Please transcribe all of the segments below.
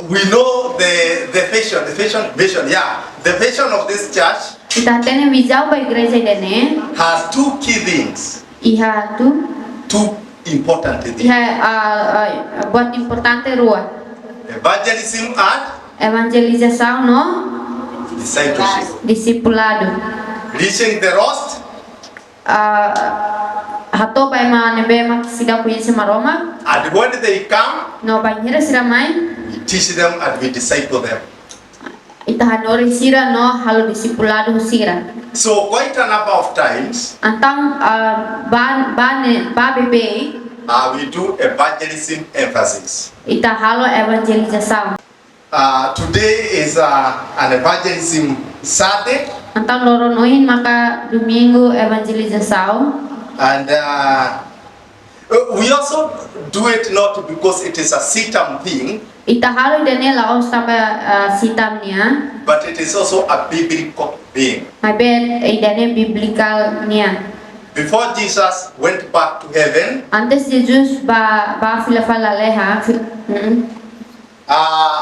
we know the vision. Yeah, the vision of this church Kita tene visão para a igreja dene. has two key things, Iha tu. two important things: Iha buat importante rua. evangelism and Evangelização no discipleship, discipulado. reaching the lost Hato pai ma nebe mak sida conhece maroma. and when they come, No banheira sira mai. we teach them and we disciple them. Ita hanori sira no halo discipulado sira. So quite a number of times Antang ba bebe we do evangelism emphasis. ita halo evangelização. Today is an evangelism Sunday, Antang loro nohin maka domingo evangelização. and we also do it not because it is a sitam thing, Ita halo dene laos tamba sitamnya. but it is also a biblical thing. Mabe idane biblical nia. Before Jesus went back to heaven, Antes Jesus ba fila leha.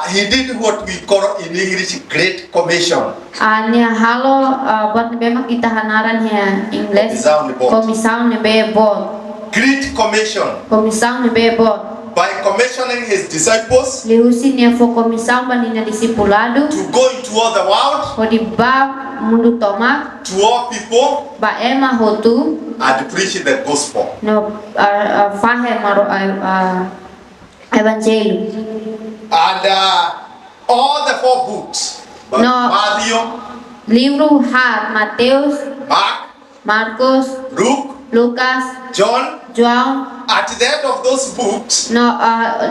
he did what we call in English Great Commission. Ania halo buat nebe mak kita hanaran ya English. Comissão de bot. Comissão nebe bot. Great Commission. Comissão nebe bot. By commissioning his disciples Lihusin ya fo comissão ba nina discipulado. to go into all the world, O di ba mundo tomak to all people, ba ema hotu and preach the gospel. no fahe maro evangelho. And all the four books, No. Matthew, Livro har Mateus, Mark, Marcos, Luke, Lucas, John, João. at the end of those books, No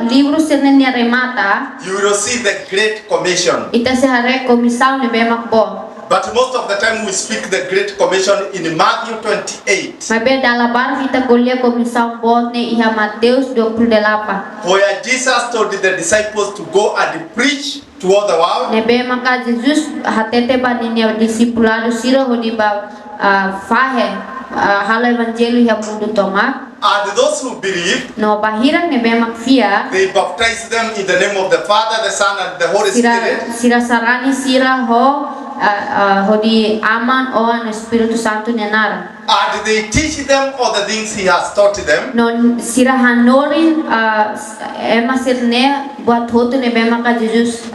livro senenia remata. you will see the Great Commission. Ita se hare comissão ne bemak bo. But most of the time we speak the Great Commission in Matthew 28, Mas be dalabar kita kuliah comissão bo ne iha Mateus 28. where Jesus told the disciples to go and preach to all the world. Ne be maka Jesus hatete ba ninia discipulado sira hodi ba fahe halo evangelho ya mundo tomak. And those who believe, No bahirang ne be mak fia. they baptize them in the name of the Father, the Son, and the Holy Spirit. Sira sarani sira ho hodi aman o an Espiritu Santo nenara. And they teach them all the things He has taught them. No sira hanorin ema sirne buat hotu ne be maka Jesus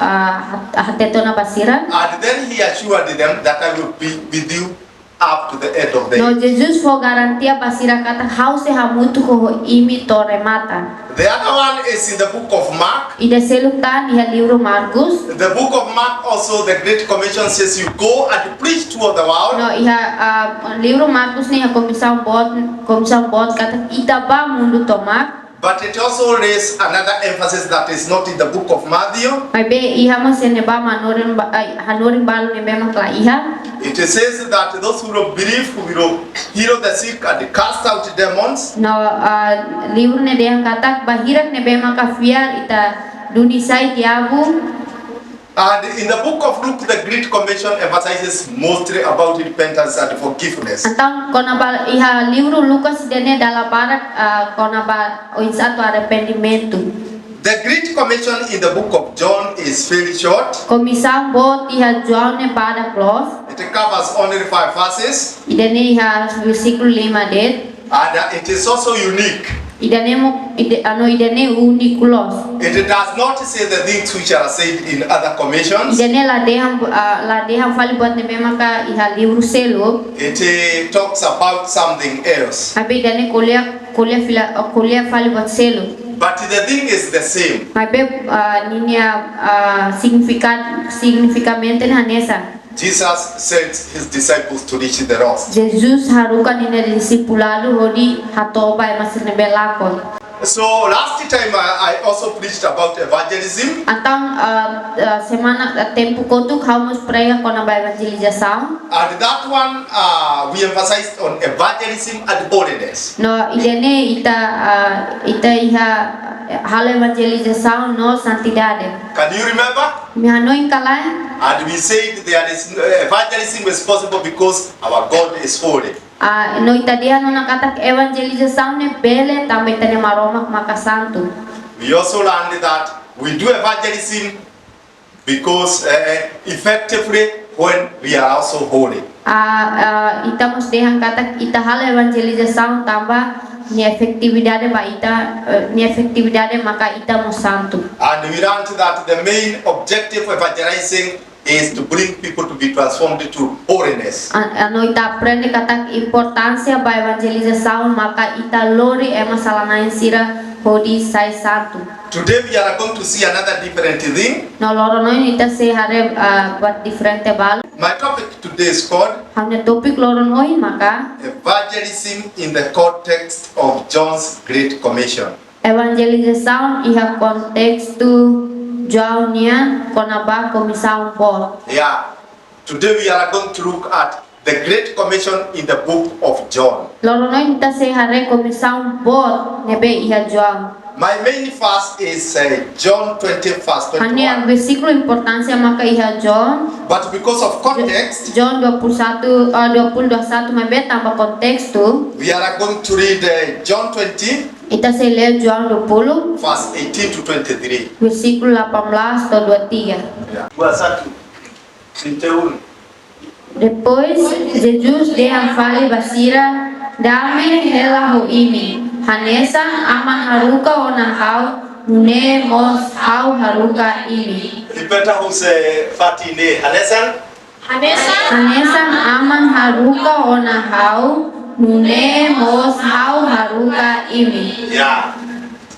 hateto na basira. And then He assured them that I will be with you up to the end of the No age. Jesus fo garantia basira kata hause hamutu ko imi tore mata. The other one is in the book of Mark. Ida seluktan iha livro Markus. The book of Mark also, the Great Commission says you go and preach to all the world. No iha livro Markus ne iha comissão bot kata ita ba mundo tomak. But it also raises another emphasis that is not in the book of Matthew. Mai be iha mo sene ba hanorin balu ne be makla iha. It says that those who will believe, who will heal the sick and cast out demons. No livro ne dehan katak bahirak ne be maka fiar ita dunisai tiabu. And in the book of Luke, the Great Commission emphasizes mostly about repentance and forgiveness. Antang kona ba iha livro Lucas dene dala parak kona ba o insato arrependimento. The Great Commission in the book of John is very short. Comissão bot iha João ne pada close. It covers only 5 verses, Idane iha versículo 5 det. and it is also unique. Idane uniculos. It does not say the things which are said in other commissions. Idane la deham fali buat ne maka iha livro selo. It talks about something else. Tapi idane kuliah fali buat selo. But the thing is the same. Mabe ninia significamente hanesa. Jesus sent his disciples to reach the lost. Jesus harukan nina discipulado hodi hatoba masirne belakon. So last time I also preached about evangelism. Antang semana tempo kotuk hamus prega kona ba evangelização. And that one we emphasized on evangelism and holiness. No idene ita iha hal evangelização no santidade. Can you remember? Mi hanoin kalai. And we said there is evangelism is possible because our God is holy. No itadia no nakatak evangelização ne bele também tene maromak maka santo. We also learned that we do evangelism because effectively when we are also holy. Ita mos dehan kata ita hal evangelização tambah ni efetividade ba ita ni efetividade maka ita mos santo. And we learned that the main objective of evangelizing is to bring people to be transformed to holiness. Ano ita aprende kata importância ba evangelização maka ita lori ema salanain sira hodi sai santo. Today we are going to see another different thing. No loro no ita se hare buat diferente bal. My topic today is called Hanya topik loro no maka evangelism in the context of John's Great Commission. evangelização iha kontextu João konaba comissão por. Yeah. Today we are going to look at the Great Commission in the book of John. Loro no ita se hare comissão por nebe iha João. My main verse is John 20 verse Hanya 21. versículo importancia maka iha John But because of context, John 21 mebe tambah kontextu we are going to read John 20 ita se lê João 20 verse 18 to 23. versículo 18 atau 23. Yeah. 21. Depois Jesus dia fale basira dame hela ho imi Hanesa aman haruka ona hau ne mos hau haruka imi. Ripeta huse fatine Hanesan. Hanesa aman haruka ona hau ne mos hau haruka imi. Yeah.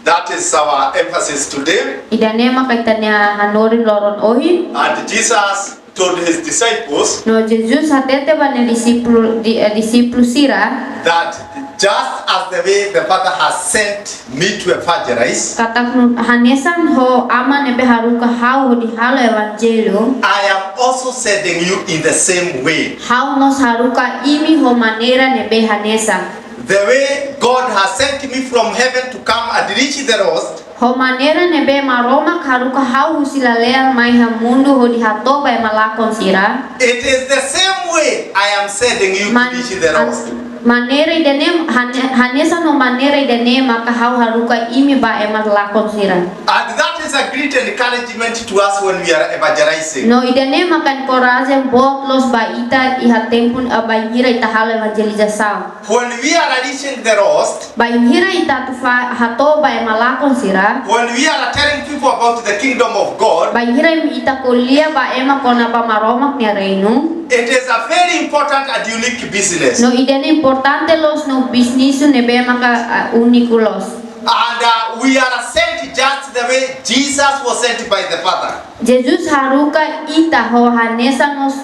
That is our emphasis today. Idane makaitanya hanorin loron ohi. And Jesus told his disciples No Jesus hatete bane disiplu sira that just as the way the Father has sent me to evangelize, katak hanesan ho aman ebe haruka hau di halo evangelio. I am also sending you in the same way. Hau nos haruka imi ho manera nebe hanesa. The way God has sent me from heaven to come and reach the lost, Ho manera nebe maroma haruka hau husilalea mai ha mundo ho di hato ba malakon sira. it is the same way I am sending you to reach the lost. Manera idene hanesa no manera idene maka hau haruka imi ba malakon sira. And that is a great encouragement to us when we are evangelizing. No idene makan coragem bot los ba ita iha tempun abahira ita halo evangelização. When we are reaching the lost, Bahira ita tufa hato ba malakon sira. when we are telling people about the kingdom of God, Bahira ita kulia ba ema kona ba maromak ni reino. it is a very important and unique business. No idene importante los no business nebe maka unikulos. And we are sent just the way Jesus was sent by the Father. Jesus haruka ita ho hanesa nos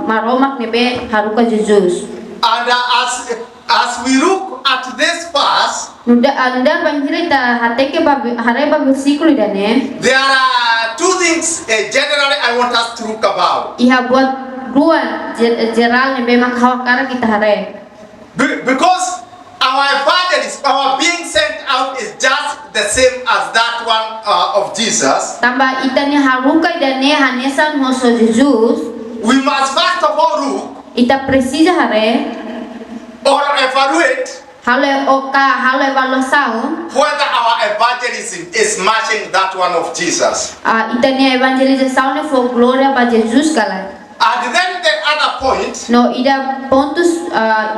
maromak nebe haruka Jesus. And as we look at this verse, Anda bahira ita hateke ba hare ba versículo idane. there are two things generally I want us to look about. Iha buat dua geral nebe makawakara kita hare. Because our evangelist, our being sent out is just the same as that one of Jesus. Tambah itanya haruka idane hanesa moso Jesus. We must first of all look Ita precisa hare or evaluate halo evaluação whether our evangelism is matching that one of Jesus. itanya evangelização ne for glória ba Jesus kala. And then the other point, No ida pontus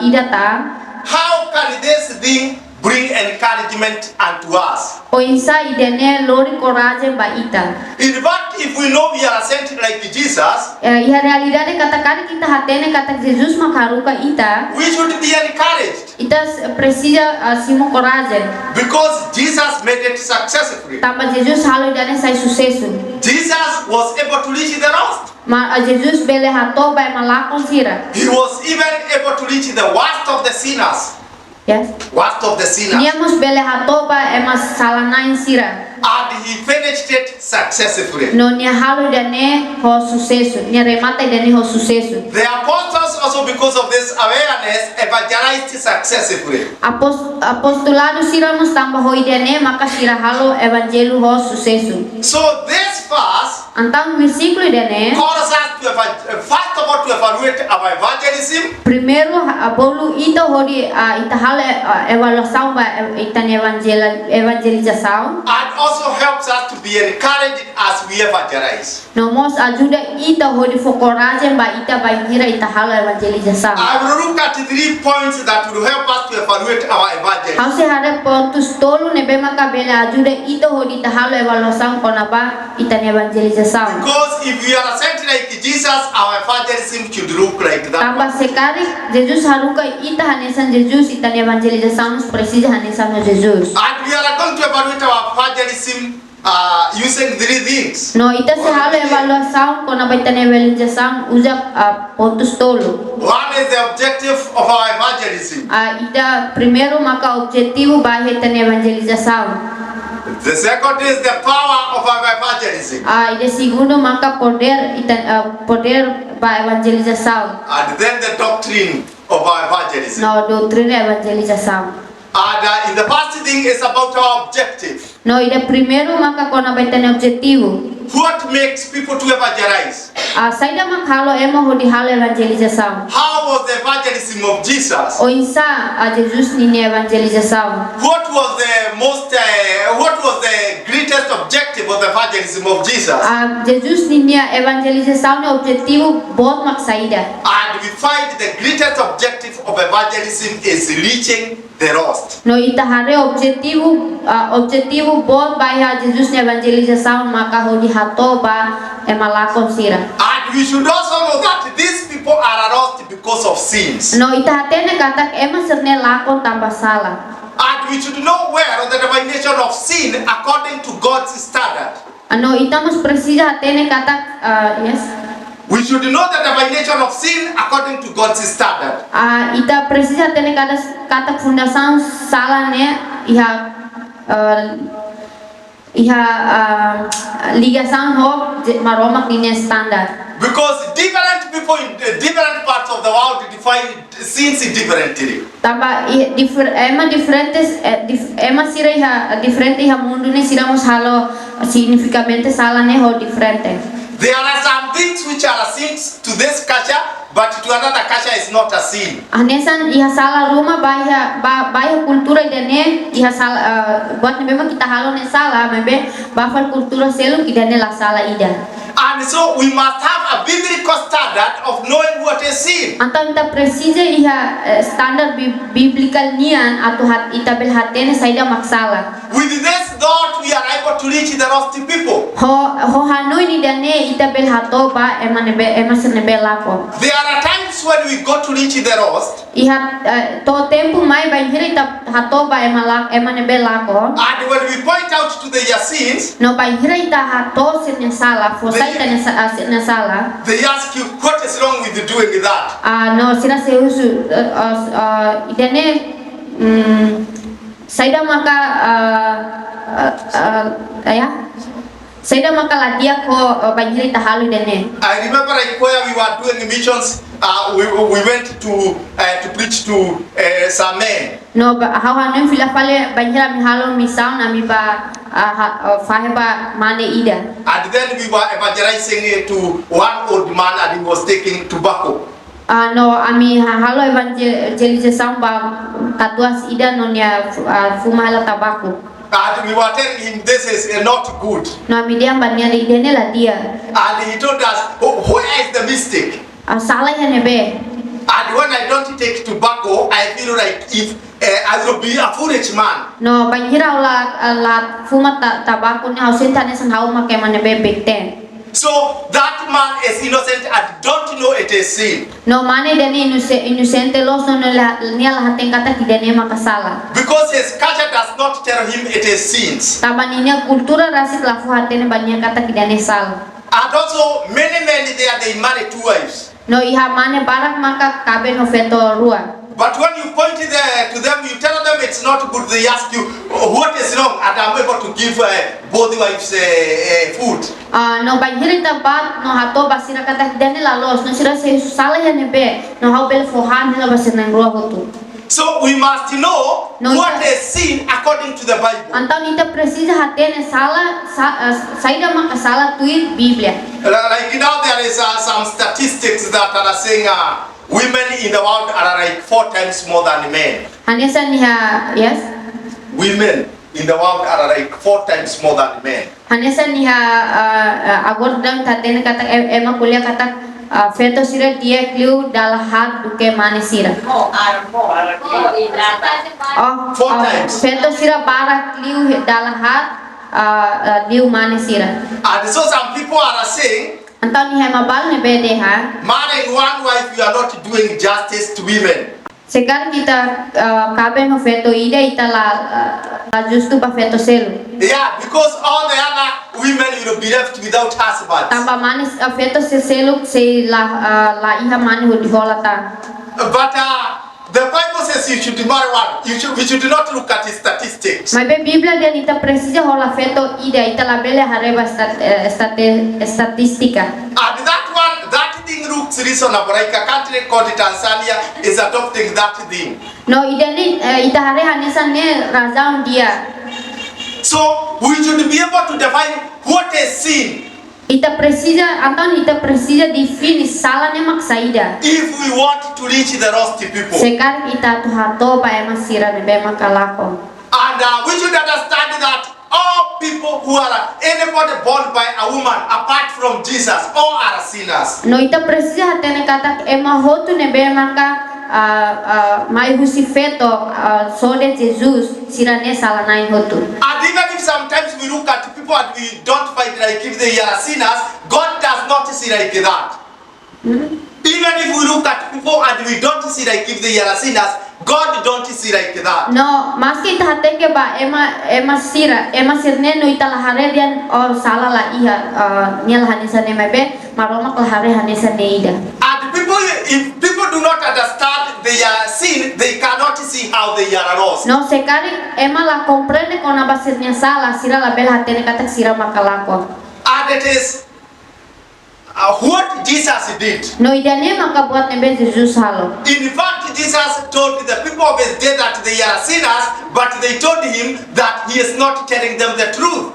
ida ta how can this thing bring encouragement unto us? o insa idane lori coragem ba ita. In fact, if we know we are sent like Jesus, Iha realidade katakan kita hatene kata Jesus makaruka ita. we should be encouraged Ita precisa simo coragem. because Jesus made it successfully. Tambah Jesus halo idane sai sucesso. Jesus was able to reach the lost. Jesus bele hato ba malakon sira. He was even able to reach the worst of the sinners. Yes. Worst of the sinners. Niamos bele hato ba emas salanain sira. And he finished it successfully. No nia halo idane ho sucesso. Nia remata idane ho sucesso. The apostles also, because of this awareness, evangelized successfully. Apostolado sira nos tambah ho idane maka sira halo evangelu ho sucesso. So this verse Antang versículo dene calls us to first of all to evaluate our evangelism, primeiro bolu ita hodi ita hale evaluação ba ita evangelização and also helps us to be encouraged as we evangelize. nomos ajuda ita hodi focoragem ba ita banhira ita hale evangelização. I will look at 3 points that will help us to evaluate our evangelism. Hause hade pontos tolu nebe makabele ajuda ita hodi ita hale evaluação konaba ita evangelização. Because if we are sent like Jesus, our evangelism should look like that. Tambah sekali Jesus haruka ita hanesan Jesus ita evangelização nos precisa hanesan no Jesus. And we are going to evaluate our evangelism using 3 things. No ita se halo evaluação konaba ita evangelização usa pontos tolu. One is the objective of our evangelism. Ita primeiro maka objetivo ba ita evangelização. The second is the power of our evangelism. Ida segundo maka poder poder ba evangelização. And then the doctrine of our evangelism. No doutrina evangelização. And in the first thing is about our objective. No ida primeiro maka kona ba ita objetivo. What makes people to evangelize? Saida makalo emo hodi halo evangelização. How was the evangelism of Jesus? O insa Jesus ni evangelização. What was the greatest objective of the evangelism of Jesus? Jesus ni evangelização no objetivo bot mak saida. And we find the greatest objective of evangelism is reaching the lost. No ita hare objetivo bot ba Jesus ni evangelização maka hodi hato ba emalakon sira. And we should also know that these people are lost because of sins. No ita hatene katak ema serne lakon tambah salah. And we should know where the definition of sin according to God's standard. No ita mas precisa hatene katak yes. We should know the definition of sin according to God's standard. Ita precisa hatene katak fundação salah ne ligação ho maromak ni standard. Because different people in different parts of the world define sins differently. Tamba ema diferentes ema sira diferente mundo ne sira mos halo significativamente salah ne ho diferente. There are some things which are sins to this culture, but to another culture is not a sin. Anesan salah rumah bahaya kultura dene salah buat memang kita halo ne salah memang bahwa kultura selu idane la salah ida. And so we must have a biblical standard of knowing what is sin. Antara kita precisa standar biblical nian atau ita belhatene saida maksala. With this thought, we are able to reach the lost people. Ho hanoi ni dane ita belhato ba emasene belako. There are times when we go to reach the lost. To tempo mai banhira ita hato ba emane belako. And when we point out to their sins, No banhira ita hato sene salah, fosaita ne salah. they ask you, what is wrong with doing that? No sira se usu idane saida maka saida maka ladia ko banhira ita halu dene. I remember like where we were doing missions, we went to preach to some men. No hawa nem fila pale banhira mi halo misau na mi ba faheba mane ida. And then we were evangelizing to one old man and he was taking tobacco. No ami halo evangelização ba katuas ida no nia fumala tabako. And we were telling him this is not good. No ami dia bania idene la dia. And he told us, where is the mistake? Salah ya nebe. And when I don't take tobacco, I feel like if I will be a foolish man. No banhira la fuma tabako ni ausenta ne sang hau make manebe bekten. So that man is innocent and don't know it is sin. No mane dene inocente los no ni la haten kata kidene makasala. Because his culture does not tell him it is sins. Tabaninya kultura rasik la fu hatene banyak kata kidene sal. And also many men there they marry 2 wives. No iha mane barak maka kabe no feto rua. But when you point to them, you tell them it's not good, they ask you, what is wrong? And I'm able to give both wives food. No banhira tabat no hato basira kata kidene la los no sira se salah ya nebe no hau bel fohan la basira ngrua hotu. So we must know No, what sir. is sin according to the Bible. Então ita precisa hatene saída makasala tuit Bíblia. Like now there is some statistics that are saying women in the world are like 4 times more than men. Hanesa niha yes. Women in the world are like 4 times more than men. Hanesa niha agora dang hatene kata ema kuliah kata feto sira dia kliu dalam hat duke manisira. Oh, 4 times. feto sira bara kliu dalam hat liu manisira. And so some people are saying, Então niha mabal ne bede ha. marrying one wife, you are not doing justice to women. Sekarang kita kabe no feto ida ita la justu pa feto selu. Yeah, because all the other women will be left without husbands. Tambah manis feto selu se la iha mani hudi holata. But the Bible says you should marry one. We should not look at statistics. Mas be Biblia dia ita precisa hola feto ida ita la bele hareba statistika. And that thing looks reasonable. Like a country called Tanzania is adopting that thing. No ida ni ita hare hanesa ne razam dia. So we should be able to define what is sin Ita precisa define salah ne mak saída. if we want to reach the lost people. Sekarang ita tu hato pa ema sira ne be makalako. And we should understand that all people who are anybody born by a woman apart from Jesus, all are sinners. No ita precisa hatene kata ema hotu ne be maka mai husi feto sode Jesus sira ne salah nain hotu. And even if sometimes we look at people and we don't find like if they are sinners, God does not see like that. Even if we look at people and we don't see like if they are sinners, God don't see like that. No, maski ita hateke ba ema sirne no ita lahare dian salah la iha nial hanisa ne mebe maroma lahare hanisa ne ida. And people, if people do not understand their sin, they cannot see how they are lost. No, sekali ema la comprende con aba sirnya salah sira la bela hatene kata sira makalako. And it is what Jesus did. No ida ne maka buat nebe Jesus halo. In fact, Jesus told the people of his day that they are sinners, but they told him that he is not telling them the truth.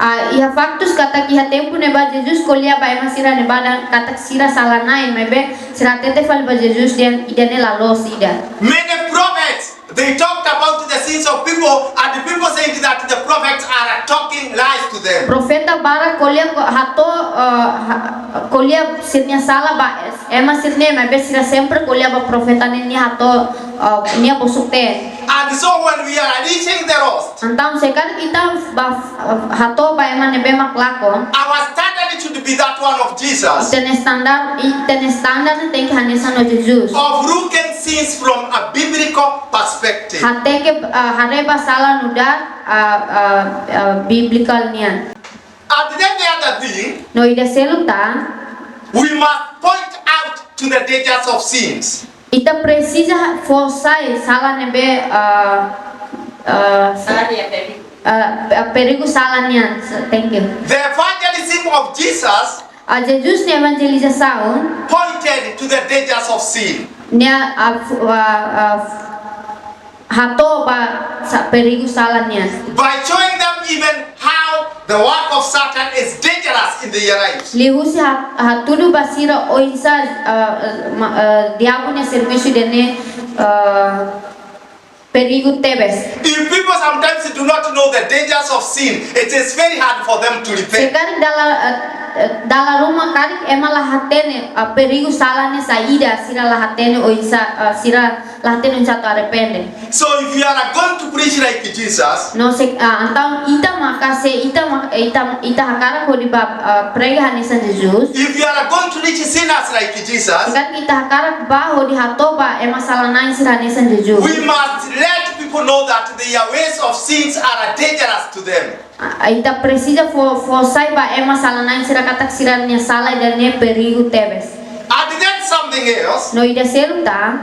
Iha factus kata ki tempo neba Jesus kolia ba ema sira neba dan kata sira salah nain mebe sira tete fal ba Jesus dian ida ne la los ida. Many prophets, they talked about the sins of people, and the people saying that the prophets are talking lies to them. Profeta bara kolia hato kolia sirnya salah ba ema sirne mebe sira sempre kolia ba profeta ne ni hato nia busukte. And so when we are reaching the lost, Então sekarang kita ba hato ba ema nebe maklako. our standard should be that one of Jesus, Itene standar ne tem que hanesa no Jesus. of looking sins from a biblical perspective. Hateke hareba salah nuda biblical nian. And then the other thing, No ida seluta we must point out to the dangers of sins. ita precisa forçar salah nebe perigo salah nian. Thank you. The evangelism of Jesus Jesus ne evangelização pointed to the dangers of sin. nia hato ba perigo salah nian. By showing them even how the work of Satan is dangerous in their lives. Lihusi hatudu basira oinsa diabo ne serviço dene perigo tebes. If people sometimes do not know the dangers of sin, it is very hard for them to repent. Sekarang dalam rumah karik ema lahatene perigo salah ne saída sira lahatene oinsa sira lahatene unsa to arrepende. So if you are going to preach like Jesus, No se então ita makase ita hakara ko di prega hanisa Jesus. if you are going to reach sinners like Jesus, Sekarang kita hakara ba ho di hatoba ema salah nain sira hanisa Jesus. we must let people know that their ways of sins are dangerous to them. Ita precisa forçar ba ema salah nain sira katak sira nya salah dan ne perigo tebes. And then something else, No ida seluta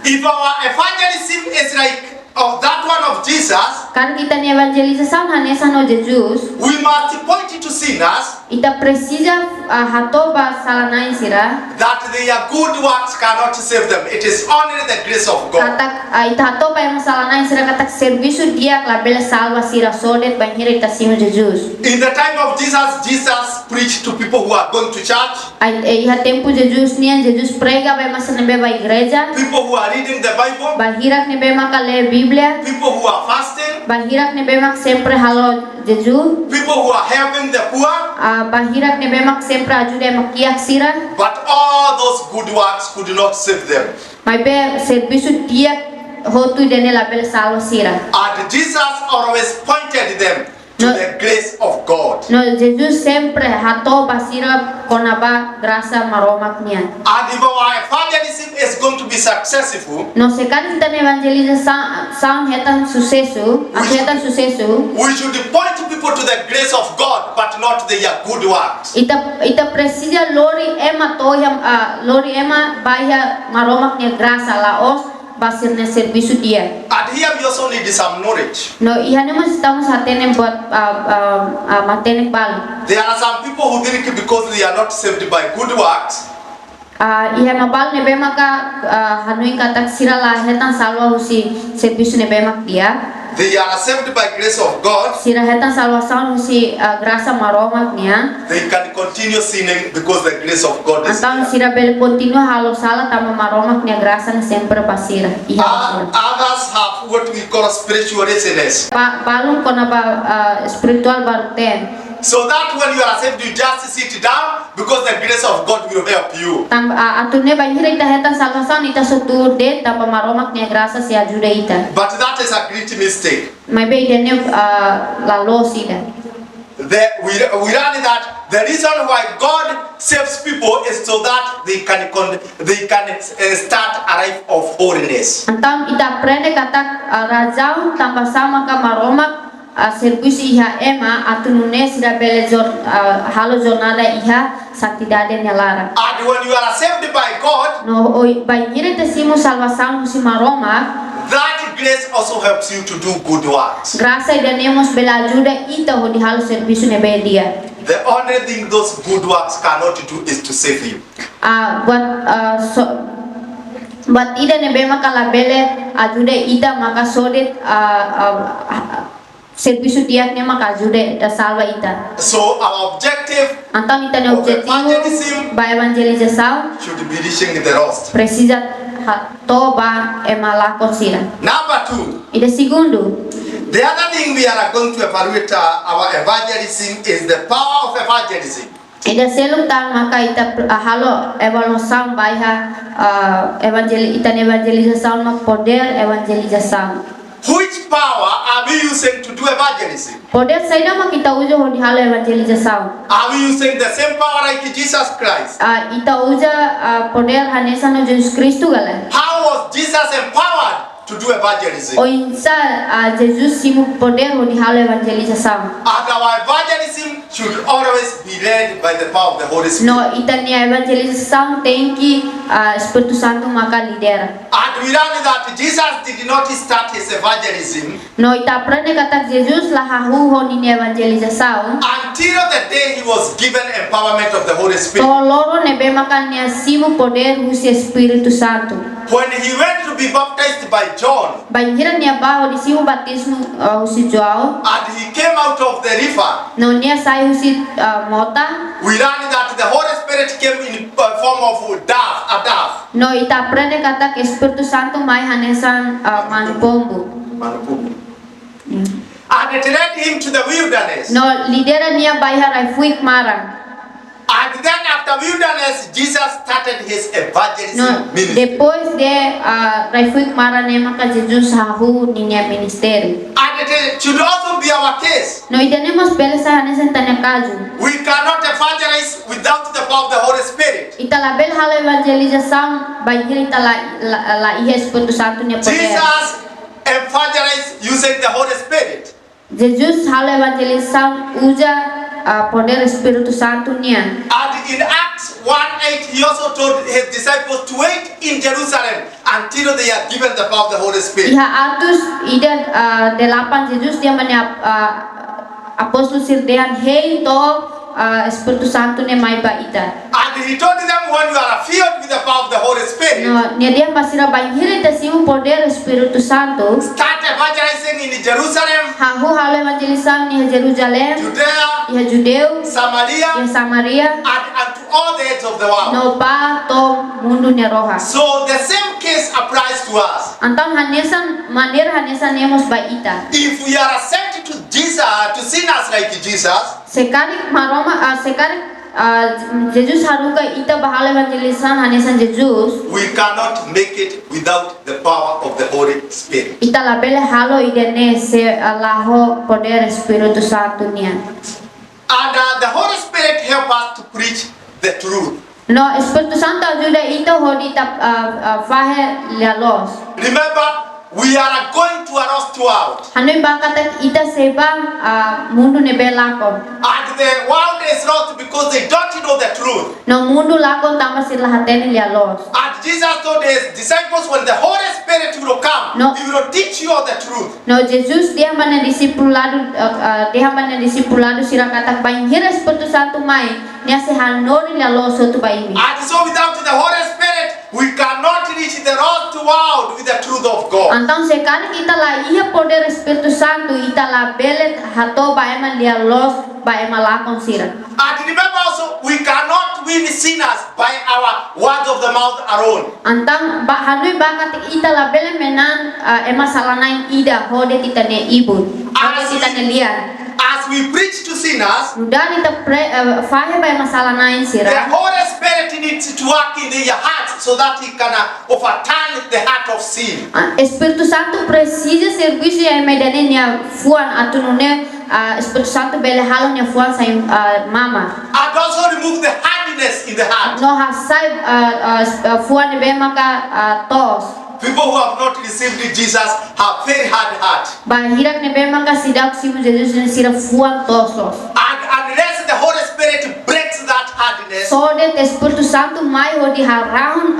if our evangelism is like of that one of Jesus, kan kita ni evangelização hanesa no Jesus. we must point to sinners Ita precisa hatoba salanai sira. that their good works cannot save them. It is only the grace of God. Katak ita hatoba yang salanai sira katak serviço dia labela salva sira sodet banhira ita simo Jesus. In the time of Jesus, Jesus preached to people who are going to church, Iha tempo Jesus nian Jesus prega ba masa nebe ba igreja. people who are reading the Bible, Bahirak nebe maka le Biblia. people who are fasting, Bahirak nebe mak sempre halo Jesus. people who are helping the poor. Bahirak nebe mak sempre ajude makiak sira. But all those good works could not save them. Mai be serviço dia hotu dene labela salva sira. And Jesus always pointed them to No. the grace of God. No, Jesus sempre hato basira konaba grasa maromak nian. And if our evangelism is going to be successful, No se kan kita evangelização hetan sucesso, hetan sucesso. we should point people to the grace of God, but not their good works. Ita precisa lori ema toya lori ema bahia maromak nia grasa laos basir ne serviço dia. And here we also need some knowledge. No, ihane mas estamos atene buat matene bal. There are some people who think because they are not saved by good works, Iha mabal ne bema ka hanui katak sira la hetan salwa husi serviço ne bema dia. they are saved by grace of God, Sira hetan salvação husi grasa maromak nia. they can continue sinning because the grace of God is Então here. sira bel continua halo sala tama maromak nia grasa ne sempre basira. Iha basira. Others have what we call spiritual laziness. Balung kona ba spiritual barten. So that when you are saved, you just sit down because the grace of God will help you. Tam atune bahira ita hetan salvação ita sotur de tapa maromak nia grasa si ajuda ita. But that is a great mistake. Mai be idene la losida. We learn that the reason why God saves people is so that they can start a life of holiness. Então ita aprende katak razão tamba sama ka maromak serviço iha ema atunune sira bele halo jornada iha santidade nelara. And when you are saved by God, No oi bahira te simo salvação si maromak. that grace also helps you to do good works. Graça e tenemos bela ajuda ita ho di halo serviço ne be dia. The only thing those good works cannot do is to save you. Buat ida ne be makala bele ajuda ita maka sodet serviço dia ne maka ajuda da salva ita. So our objective Então ita ne objetivo evangelism ba evangelização should be reaching the lost. precisa toba ema consider. Number 2, E de segundo, the other thing we are going to evaluate our evangelism is the power of evangelism. e de selutar maka ita halo evaluação baiha evangelização mak poder evangelização. Which power are we using to do evangelism? Poder saída mak kita uja ho di halo evangelização. Are we using the same power like Jesus Christ? Ita uja poder hanesa no Jesus Cristo gala. How was Jesus empowered to do evangelism? O insa Jesus simu poder ho di halo evangelização. And our evangelism should always be led by the power of the Holy Spirit. No, ita ni evangelização tem que Espírito Santo maka lidera. And we learn that Jesus did not start his evangelism No, ita aprende kata Jesus lah hahu ho ni evangelização. until the day he was given empowerment of the Holy Spirit. Toloro nebe maka ni simu poder husi Espírito Santo. When he went to be baptized by John Banhira ni baho di simu batismo husi João. and he came out of the river, No niya sai husi mota. we learn that the Holy Spirit came in form of a dove. No, ita aprende kata Espírito Santo mai hanesan manpombo. And it led him to the wilderness. No, lidera niya baiha raifuik marang. And then after wilderness, Jesus started his evangelism No, ministry. depois de raifuik marang ne maka Jesus hahu niya ministério. And it should also be our case. No, tenemos beleza hanesan tanya kaju. We cannot evangelize without the power of the Holy Spirit. Ita label halo evangelização banhira ita la ihe Espírito Santo niya poder. Jesus evangelized using the Holy Spirit. Jesus halo evangelização uja poder Espírito Santo niya. And in Acts 1:8, he also told his disciples to wait in Jerusalem until they are given the power of the Holy Spirit. Iha Atos ida delapan Jesus dia manya apostol sirdean hei to Espiritu Santo ne mai ba ita. And he told them, when you are filled with the power of the Holy Spirit, No, ne dia pasira banhire te simu poder Espiritu Santo. start evangelizing in Jerusalem, Hahu halo evangelisang ni Jerusalem, Judea, ya Judeu, Samaria, ya Samaria, and to all the ends of the world. no pa to mundo ne roha. So the same case applies to us. Antang hanesan nemos ba ita. If we are accepted to Jesus, to sinners like Jesus, Sekali maroma sekali Jesus haruka ita bahala evangelisan hanesan Jesus. we cannot make it without the power of the Holy Spirit. Ita labele halo idene se laho poder Espiritu Santo nia. And the Holy Spirit help us to preach the truth. No Espiritu Santo ajuda ita hodita fahe lalos. Remember, we are going to a lost world. Hanoi bangkata ita sebang mundo nebe lakon. And the world is lost because they don't know the truth. No mundo lakon tama sila hateni lalos. And Jesus told his disciples, when the Holy Spirit will come, No. he will teach you all the truth. No Jesus dia mana disipulado sira kata banhira Espiritu Santo mai nia se hanori lalos tu baimi. And so without the Holy Spirit, we cannot reach the lost world with the truth of God. Antang sekarang kita la iya poder Espiritu Santo ita la belet hato baema lalos baema lakon sira. And remember also, we cannot win sinners by our words of the mouth alone. Antang hanoi bakat ita la bele menan ema salanain ida hode kita ne ibu hode kita ne lian. As we preach to sinners, Nudan ita fahe baema salanain the sira. Holy Spirit needs to work in their hearts so that he can overturn the heart of sin. Espiritu Santo precisa serviço e medane nia fuan atunune Espiritu Santo bele halo nia fuan sai mama. And also remove the hardness in the heart. No hasai fuan be maka tos. People who have not received Jesus have very hard heart. Bahirak ne be maka sidak simu Jesus ne sira fuan tosos. And unless the Holy Spirit breaks that hardness, So that Espiritu Santo mai hodi harahun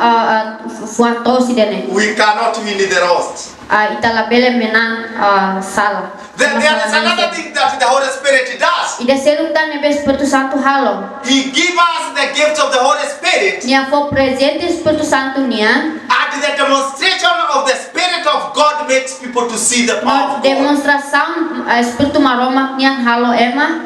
fuan tos idene. we cannot win the lost. Ita la bele menan sala. Then there is another thing that the Holy Spirit does. Ida serukta ne be Espiritu Santo halo. He gives us the gift of the Holy Spirit, Nia fo presente Espiritu Santo nia. and the demonstration of the Spirit of God makes people to see the power of God. Demonstração Espiritu Maromak nian halo ema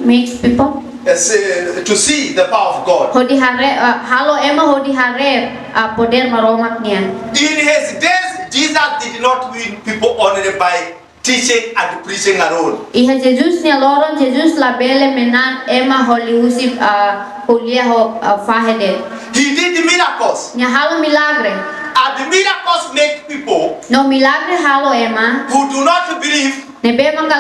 makes people To see the power of God. hodi hare halo ema hodi hare poder Maromak nian. In his days, Jesus did not win people only by teaching and preaching alone. Iha Jesus nia loron Jesus la bele menan ema holi usip holia ho fahede. He did miracles, Nia halo milagre. and the miracles make people No milagre halo ema who do not believe nebe maka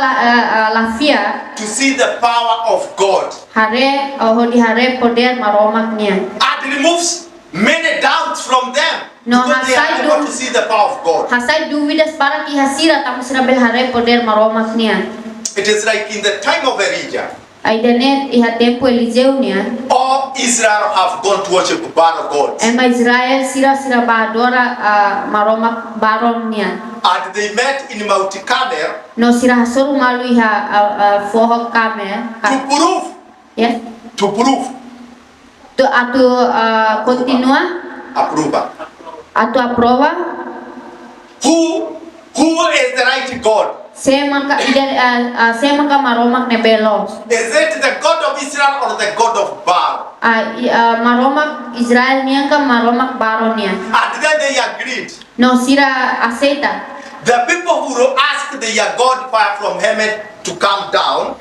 la fia to see the power of God, hare hodi hare poder Maromak nian. and removes many doubts from them No, because they hasai are able do- to see the power of God. Hasai duvidas para ki hasira tamu sira bel hare poder Maromak nian. It is like in the time of Elijah, Aidanet iha tempo Eliseu nian. all Israel have gone to worship Baal gods, Ema Israel sira badora Maromak baron nian. and they met in Mount Carmel No sira hasoru malu iha foho kame. to prove, Yes. to prove Tu atu continua approval. atu aprova. Who is the right God? Se maka Maromak ne belos. Is it the God of Israel or the God of Baal? Maromak Israel nian ka Maromak baron nian. And then they agreed. No sira aceita. The people who asked their God fire from heaven to come down,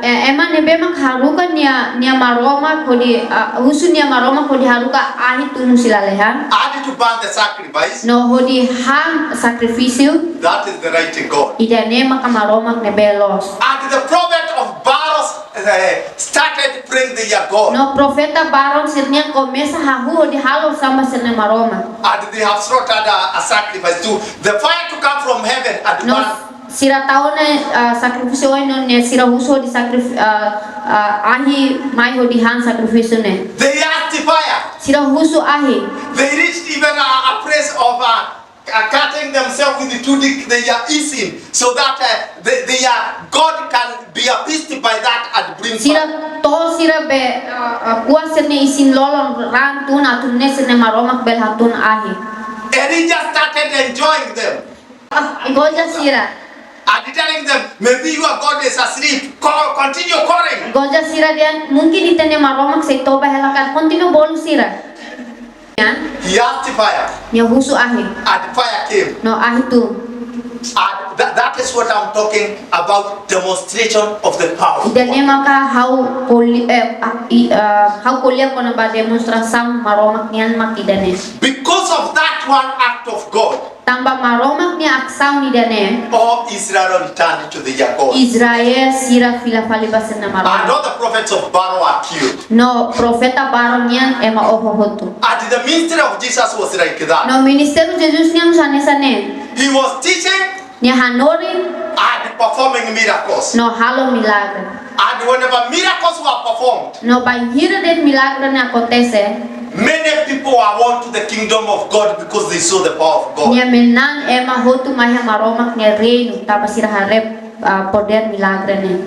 Ema nebe mak haruka nia Maromak hodi husu nia Maromak hodi haruka ahi tunu silalehan. and to burn the sacrifice, No hodi ham sacrificio. that is the right God. Ida ne maka Maromak ne belos. And the prophet of Baal started praying their God, No profeta baron sirnia começa hahu hodi halo sama sirne Maromak. and they have slaughtered a sacrifice to the fire to come from heaven and No burn. sira tahu ne sacrificio no ne sira husu di ahi mai hodi han sacrificio ne. They asked the fire. Sira husu ahi. They reached even a place of cutting themselves with the tunic they are eating, so that God can be appeased by that and bring Sira to sira be kuas ne isin lolon ran tun atun ne sene maromak bel hatun ahi. Elijah started enjoying them. Goja sira. And telling them, maybe your God is asleep. Continue calling. Goja sira dia mungkin itene maromak se to bahelakan continue bolu sira. Yan. He asked fire. Nya husu ahi. And fire came. No ahi tu. And that is what I'm talking about, demonstration of the power. Idane maka how kuliah kona ba demonstrasang maromak niyan makidane. Because of that one act of God, Tamba maromak niya aksaw ni dane. all Israel returned to the God. Israel sira fila falibasan na And maromak. all the prophets of Baal are killed. No profeta baron niyan ema ohohotu. And the ministry of Jesus was like that. No ministeru Jesus niyan sane. He was teaching Niya hanorin and performing miracles. no halo milagre. And whenever miracles were performed, No banhira det milagre na acontece. many people are won to the kingdom of God because they saw the power of God. Niya menan ema hotu maya maromak niya reino tapos sira harap poder milagre niya.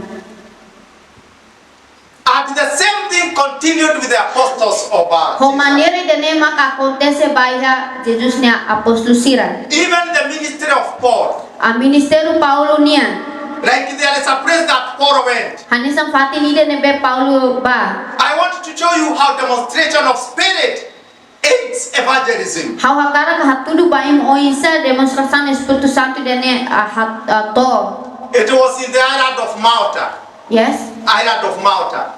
And the same thing continued with the apostles of Jesus. Kung manera dene maka acontece baya Jesus niya apostol sira. Even the ministry of Paul. A ministeru Paulo niya. Like there is a place that Paul went. Hanisang fati ni dene be Paulo ba. I want to show you how demonstration of spirit aids evangelism. How hakara hatudu baim o isa demonstrasan Espiritu Santo dene to. It was in the island of Malta. Yes. Island of Malta.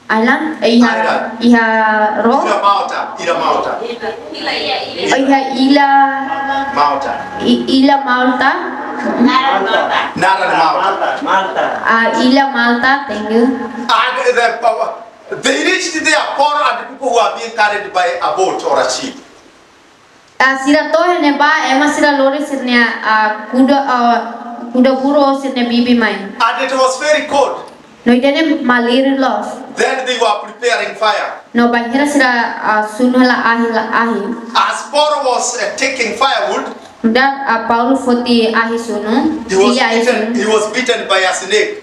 Island? Island. Iha ro? Ila Malta. Ila Malta. Iha ila Malta. ila Malta. Naran Malta. Ila Malta. Thank you. And they reached there, Paul and the people who are being carried by a boat or a ship. Sira to hene ba ema sira lori sirnya kuda buro sirnya bibi main. And it was very cold. No idene maliri los. Then they were preparing fire. No banhira sira sunhala ahi. As Paul was taking firewood, Dan Paulo foti ahi sunu. he was bitten by a snake.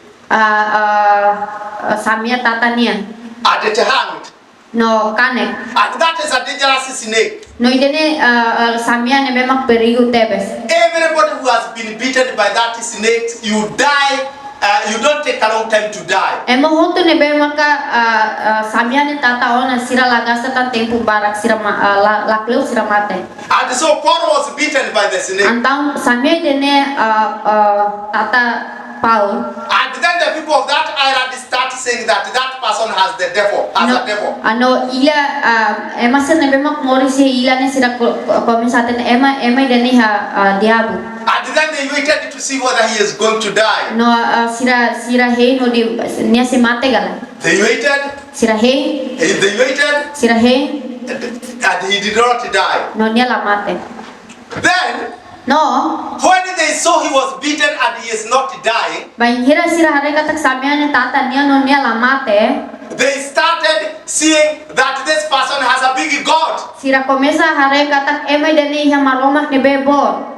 Samia tatania. And it hanged. No kanek. And that is a dangerous snake. No idene samia ne memang perigo tebes. Everybody who has been bitten by that snake, you die. You don't take a long time to die. Emo hoto ne be maka samia ne tata ona sira lagasta tan tempo barak sira lakleu sira mate. And so Paul was bitten by the snake. Antang samia dene tata Paul. And then the people of that island start saying that that person has the devil, has a devil. Ano ila ema sen ne be mak mori se ila ne sira komisaten ema dene ha diabo. And then they waited to see whether he is going to die. No sira he no di nia se mate gala. They waited, Sira he they waited, sira he and he did not die. no nia la mate. Then, No when they saw he was beaten and he is not dying, banhira sira hare katak samia ne tata nia no nia la mate. they started seeing that this person has a big God. Sira komesa hare katak ema dene iha maromak ne bebo.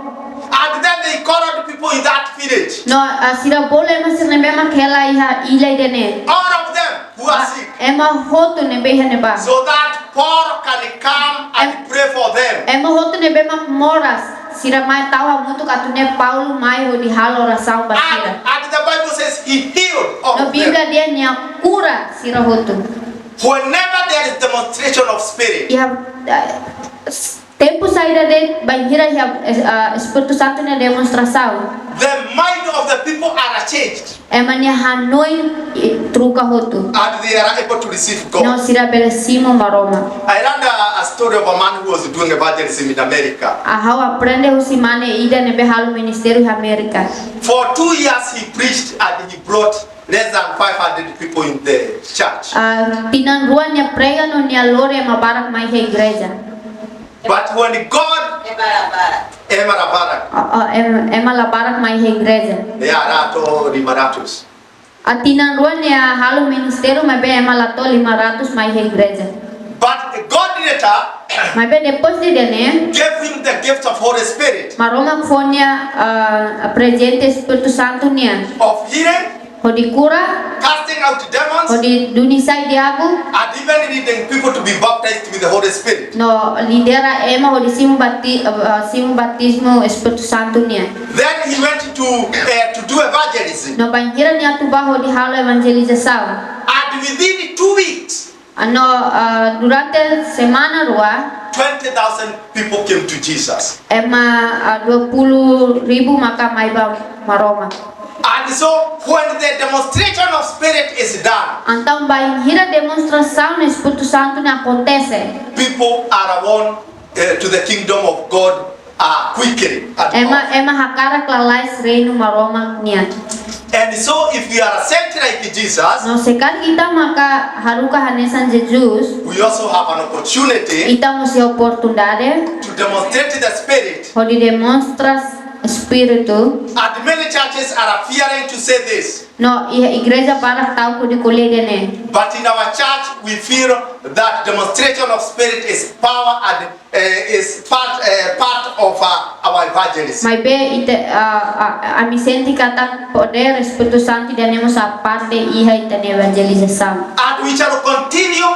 And then they called people in that village. No sira bole ema sir ne bema kela iha ila dene. All of them who are sick. Ema hotu ne beha ne ba. So that Paul can come and pray for them. Ema hotu ne bema moras. Sira mai tawa mutu katune Paulo mai ho di halo rasau basira. And the Bible says he healed all No of them. Biblia dia nia cura sira hotu. Whenever there is demonstration of spirit, Ya tempo saída de banhira ya Espiritu Santo ne demonstração. the mind of the people are changed. Ema nia hanoi truca hotu. And they are able to receive God. No sira beresimo maroma. I learned a story of a man who was doing evangelism in America. Ahau aprende usimane ida ne behalo ministério de América. For 2 years he preached and he brought less than 500 people in the church. Tinan ruan nia prega no nia lore mabarak mai he igreja. But when God, Ema la barak mai he igreja. Rato Rimaratus. Tinan ruan nia halo ministério mas be ema la to 500 mai he igreja. But God didn't administrator Mai be depois de dene gave him the gift of Holy Spirit, maroma fonia presente Espírito Santo nia. of healing, Hodi cura, casting out demons, hodi dunisai diabo, and even leading people to be baptized with the Holy Spirit. no lidera ema hodi simu batismo Espírito Santo nia. Then he went to do evangelism, No banhira nia tu baho di halo evangelização. and within 2 weeks, Ano durante semana rua 20,000 people came to Jesus. ema 20,000 maka mai ba maroma. And so, when the demonstration of Spirit is done, Então banhira demonstração no Espírito Santo ne acontece. people are won to the kingdom of God quickly. Ema hakara klalais reino maroma nia. And so, if we are sent like Jesus, No sekarang kita maka haruka hanesan Jesus, we also have an opportunity kita mesti oportunidade to demonstrate the Spirit. hodi demonstras espírito. And many churches are fearing to say this. No igreja para tahu di kolege ne. But in our church, we feel that demonstration of Spirit is power and is part of our evangelism. Mai be ite ami senti kata poder Espírito Santo tenemos a parte iha ite evangelização. And we shall continue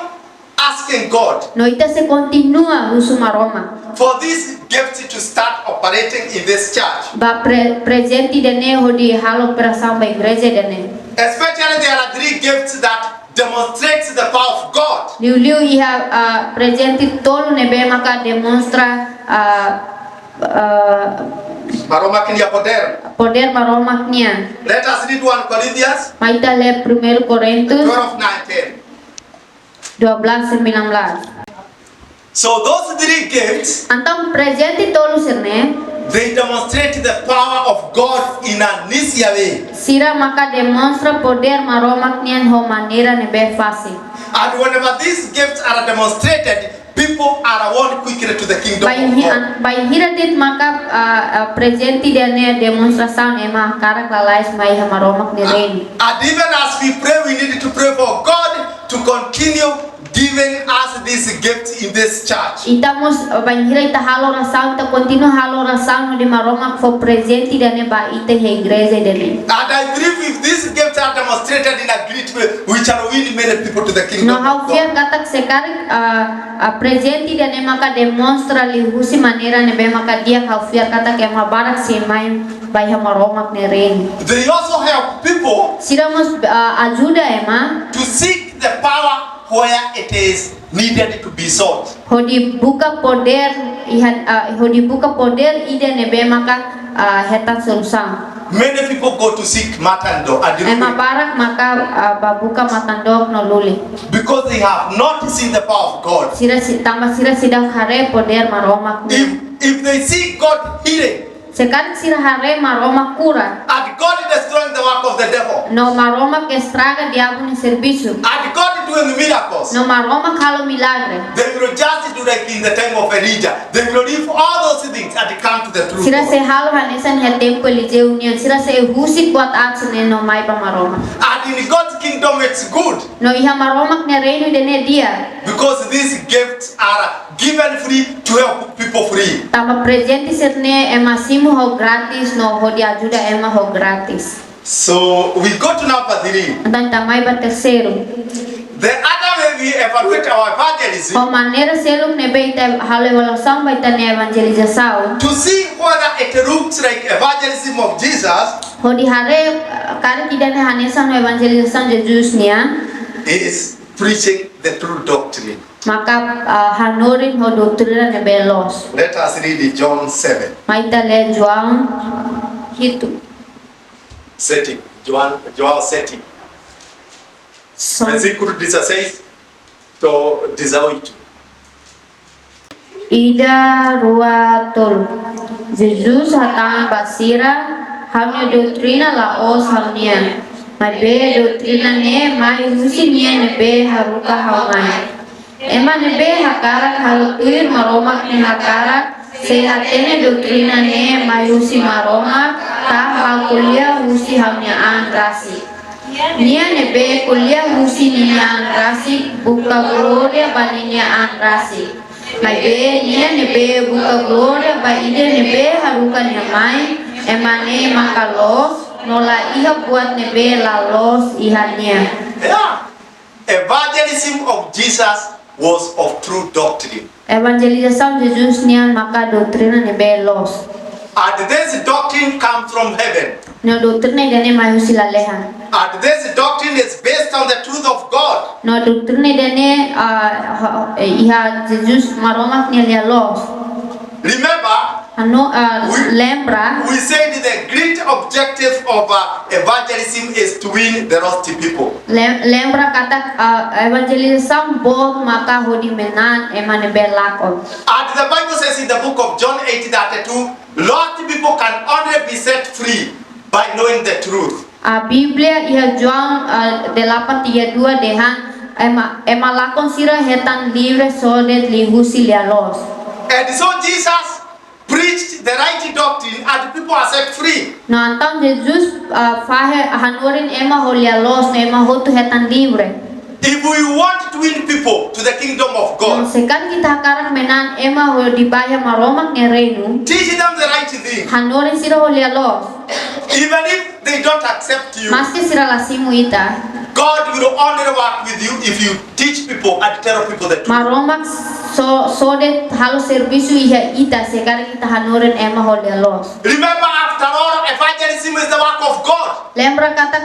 asking God No ite se continua usu maroma. for this gift to start operating in this church. Ba presente dene hodi halo operação ba igreja dene. Especially there are 3 gifts that demonstrates the power of God. Liu iha presente tolo nebe maka demonstra Maroma kinia poder. poder maroma nia. Let us read 1 Corinthians Maita le 1 Korintus 12:9-10. 12:19. So those 3 gifts, Então presente tolo serne they demonstrate the power of God in an easy way. sira maka demonstra poder maroma nia ho maneira nebe fácil. And whenever these gifts are demonstrated, people are won quickly to the kingdom of God. By hiratit maka presente dene demonstração ema cara lalais mai maroma ni reino. And even as we pray, we need to pray for God to continue giving us this gift in this church. Itamos banhira ita halo rasaun ita continua halo rasaun di maroma for presente dene ba ita he igreja dene. And I believe if these gifts are demonstrated in a great way, we shall win many people to the kingdom No of how God. fiar katak sekarang presente dene maka demonstra lihusi manera nebe maka dia how fiar katak yang mabarak si main bayha maroma ni reino. They also help people Siramos ajuda ema to seek the power where it is needed to be sought. hodi buka poder ide nebe maka hetan solusan. Many people go to seek matando and Ema barak maka babuka matandok no luli. because they have not seen the power of God. Tambah sira sidang hare poder maromak ni. If they see God healing Sekarang sira hare maromak cura. and God destroying the work of the devil No maromak estraga diabo ni serviço. and God doing miracles, No maromak halo milagre. they will just do like in the time of Elijah. They will leave all those things and come to the truth. Sira se halo hanesan he tempo Eliseu union. Sira se husi kuat action no mai pa maromak. And in God's kingdom it's good No iha maromak ne reino dene dia. because these gifts are given free to help people free. Tambah presente serne ema simu ho gratis no ho dia ajuda ema ho gratis. So we go to number 3. Então tamai ba terceiro. The other way we evaluate our evangelism O maneira seluk nebe ita halo evaluação ba ita ne evangelização. to see whether it looks like evangelism of Jesus Hodi hare kare kidane hanesan no evangelização Jesus nia is preaching the true doctrine. maka hanorin ho doutrina nebe los. Let us read it, John 7. Maita le João hitu. Setting. João setting. So, Versículo 16 to 18. ida rua tol. Jesus hatang basira hamnya doutrina la os hamnya. Mabe doutrina ne mai husinya nebe haruka hamai. Ema nebe hakarak harutuir maromak ne hakarak sehatene doutrina ne mai husi maromak ta hakulia husi hamnya angrasi. Nia nebe kuliah husi niya ang rasi, buka gloria ba niya ang rasi. May be niya ni be buka gloria ba ide ni be harukan niya may, emane makalos, nola iha buat ni be lalos iha niya. Yeah. Evangelism of Jesus was of true doctrine. Evangelização de Jesus niya maka doutrina ni be los. And this doctrine comes from heaven. No doutrina idane mayu silalehan. And this doctrine is based on the truth of God. No doutrina idane iha Jesus maromak niya los. Remember, Ano lembra we said the great objective of evangelism is to win the lost people. lembra kata evangelização bot maka hodi menan emane belakon. And the Bible says in the book of John 8:32, lost people can only be set free by knowing the truth. A Biblia iha João 8:32 dehan ema lakon sira hetan livre sodet lihusi lialos. And so Jesus preached the right doctrine and people are set free. No antang Jesus fahe hanurin ema holialos ema hotu hetan livre. If we want to win people to the kingdom of God, Sekan kita karak menan ema ho dibaya maromak ne reino. teach them the right thing. Hanurin sira holialos. Even if they don't accept you, Maske sira lasimu ita. God will only work with you if you teach people and tell people the truth. Maromak sodet halo servisu iha ita sekarang kita hanurin ema holialos. Remember, after all, evangelism is the work of God. Lembra kata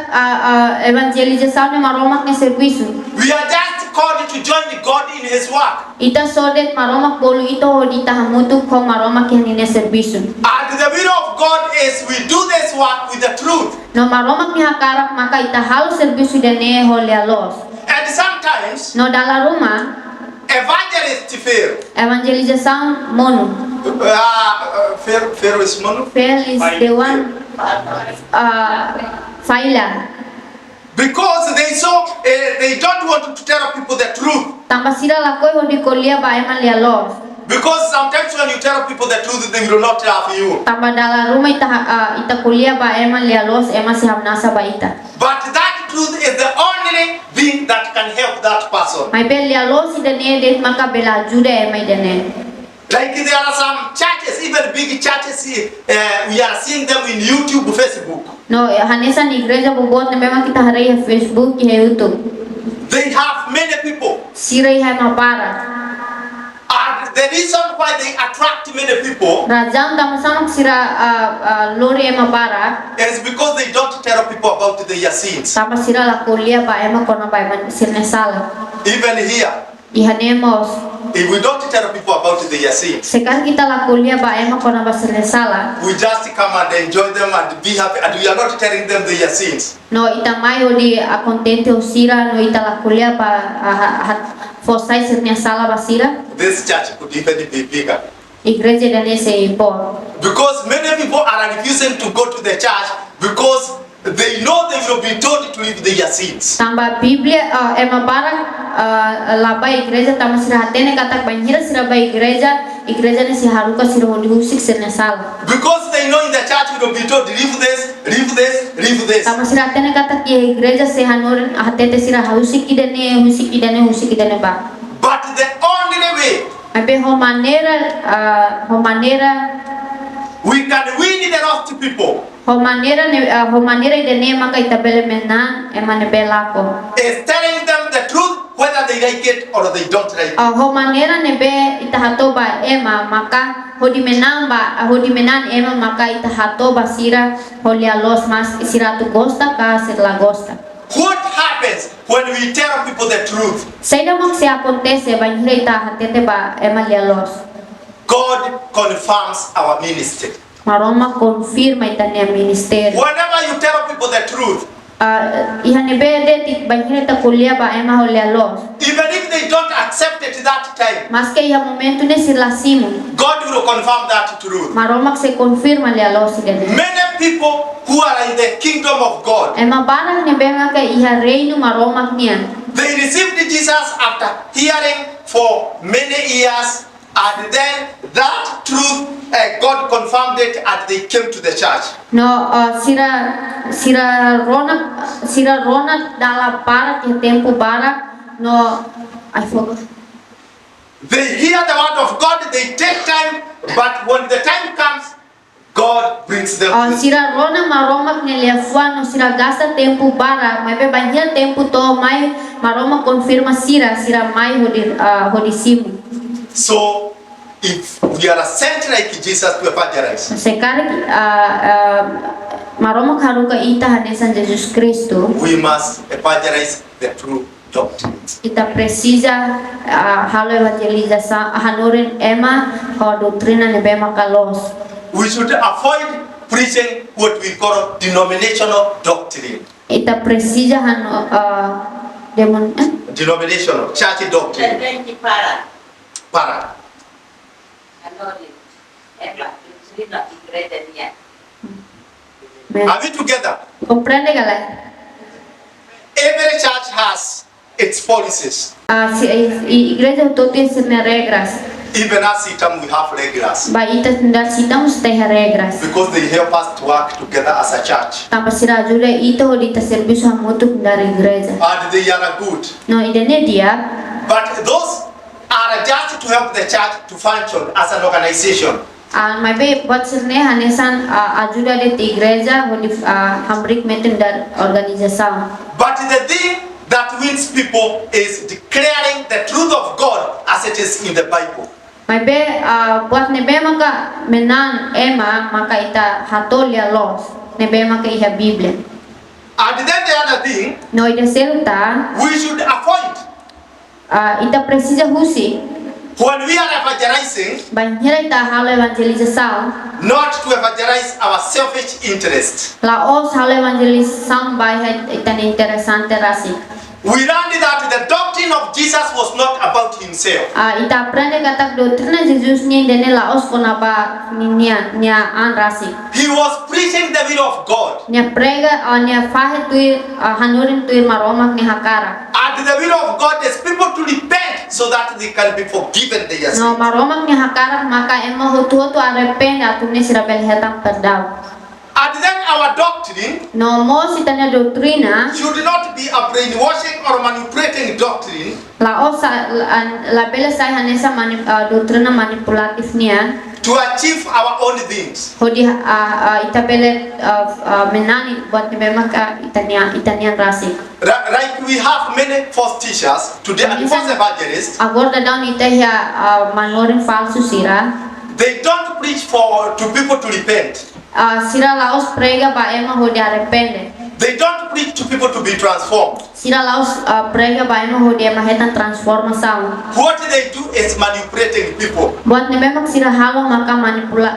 evangelização ne maromak ne servisu. We are just called to join God in His work. Ita sodet maromak bolu ito hodita hamutu ko maromak yang ne servisu. And the will of God is we do this work with the truth. No maromak ni hakarak maka ita halo servisu dene holialos. And sometimes, No dalam rumah evangelists fail. evangelização mono. Fail is mono. Fail is the one failure. Because they don't want to tell people the truth. Tambah sira lakoi hodi kolia ba eman lialos. Because sometimes when you tell people the truth, they will not love you. Tambah dalam rumah ita kuliah ba eman lialos ema si hamnasa ba ita. But that truth is the only thing that can help that person. Mai be lialos idane det maka bela juda ema idane. Like there are some churches, even big churches, we are seeing them in YouTube, Facebook. No hanesan igreja bobot ne memang kita hari Facebook ya YouTube. They have many people. Sirai hai mapara. And the reason why they attract many people Rajam sama sira lori ema para. is because they don't tell people about their sins. Tambah sira la kuliah ba ema kona ba eman sirne sala. Even here, Ihanemos. if we don't tell people about their sins, Sekarang kita la kuliah ba ema kona ba sirne sala. we just come and enjoy them and be happy, and we are not telling them their sins. No ita mai odi contente o sira no ita la kuliah ba fosai sirne sala ba sira. This church could even be bigger. Igreja dane se impor. Because many people are refusing to go to the church because they know they will be told to leave their sins. Tambah Biblia ema barang laba igreja tambah sira hatene kata banhira sira ba igreja ne si haruka sira hodi husik sirne sala. Because they know in the church we will be told leave this, leave this, leave this. Tambah sira hatene kata ki igreja se hanurin hatete sira husik idane ba. But the only way Abe ho manera we can win the lost people ho manera idane maka itabele menan emane belako. is telling them the truth whether they like it or they don't like it. Ho manera nebe itahato ba ema maka hodi menan ema maka itahato ba sira holia los mas sira tu gosta ka sir la gosta. What happens when we tell people the truth? Saida mak se acontece ba hira itahatete ba ema lia los. God confirms our ministry. Maroma confirma itania ministerio. Whenever you tell people the truth, Ihanebe det ba hira ta kulia ba ema holia los. even if they don't accept it that time, Mas que iha momento ne sir la simu. God will confirm that truth. Maromak se confirma lia los idane. Many people who are in the kingdom of God, Ema barang ne benga ka iha reino maromak nian. they received Jesus after hearing for many years And then that truth, God confirmed it and they came to the church. No, sira Rona dalla para que tempo bara. No, I forgot. They hear the word of God, they take time, but when the time comes, God brings them to Sira Rona maroma knelefuano sira gasta tempo bara, mai pe banhia tempo to mai maroma confirma sira mai hodisimu. So, if we are sent like Jesus to evangelize, Sekarang maroma karuka ita hanesan Jesus Cristo. we must evangelize the true doctrines. Kita precisa halo evangelização hanurin ema ko doutrina ne bema kalos. We should avoid preaching what we call denominational doctrine. Ita precisa Denominational, church doctrine. Para. Are we together? Comprende galera? Every church has its policies. Igreja toda tem regras. Even as Sitam, we have regulars. Ba ita citamos ter regras. Because they help us to work together as a church. Tanpa sira ajuda ita hodita serviço hamutu dari igreja. And they are good. No, idene dia. But those are just to help the church to function as an organization. Mas bem, pode ser né hanesan ajuda de igreja hodi hambrik metin dar organização. But the thing that wins people is declaring the truth of God as it is in the Bible. Mas bem, buat nebe maka menan ema maka ita hatolia los nebe maka iha Biblia. And then the other thing, No ida selta we should avoid ita precisa husi when we are evangelizing, banhira ita halo evangelização. not to evangelize our selfish interest. Laos halo evangelização vai ita interessante rasi. We learned that the doctrine of Jesus was not about himself. Ita aprende kata doutrina Jesus ni dene laos konaba nia an rasi. He was preaching the will of God. Nia prega nia fahe tu hanurin tu maromak ni hakara. And the will of God is people to repent so that they can be forgiven their No sins. maromak ni hakara maka emma hotu arrepende atumne sirabel hetam perdau. And then our doctrine No mo sitanya doutrina should not be a brainwashing or manipulating doctrine, laos la bela sai hanesa doutrina manipulatif nia to achieve our own things. hodi ita bele menani buat ni maka itania rasi. Like we have many false teachers today and false evangelists. Agora down ita ya manorin falso sira. They don't preach to people to repent. Sira laos prega ba ema hodi arrepende. They don't preach to people to be transformed. Sira laos prega ba ema hodi ema hetan transformação. What they do is manipulating people. Buat ni memang sira halo maka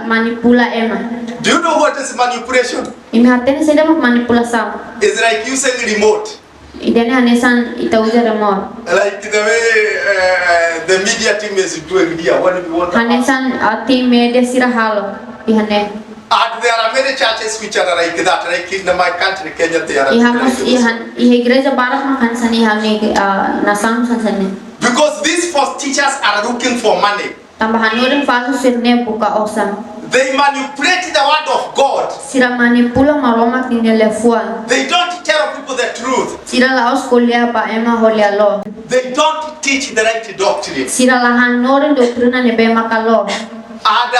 manipula ema. Do you know what is manipulation? Imi hatene seda mak manipulação. It's like using remote. Idene hanesan ita uja remote. Like the way the media team is doing here. When we want to Hanesan tim media sira halo ihane. and there are many churches which are like that. Like in my country, Kenya, they are. Ihamos igreja barat makan sani ihane nasam sansane. Because these false teachers are looking for money. Tambahan nurin falso sirne buka osam. They manipulate the word of God. Sira manipula maromak ni nelefuan. They don't tell people the truth. Sira laos kuliah pa ema holia lo. They don't teach the right doctrine. Sira lahan norin doktrina ne bema kalo. And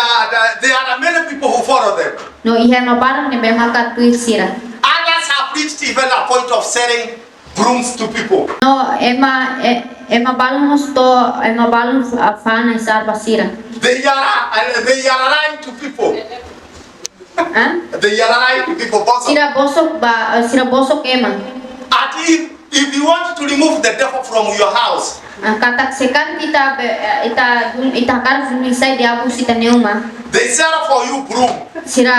there are many people who follow them. No ihe mabarang ne bema ka tuit sira. Others have reached even a point of selling brooms to people. No ema balon fana isar basira. They are lying to people. They are lying to people. Sira bosok ema. And if you want to remove the devil from your house, Kataksekan kita kan misai dia abu sita neuma. they sell for you broom. Sira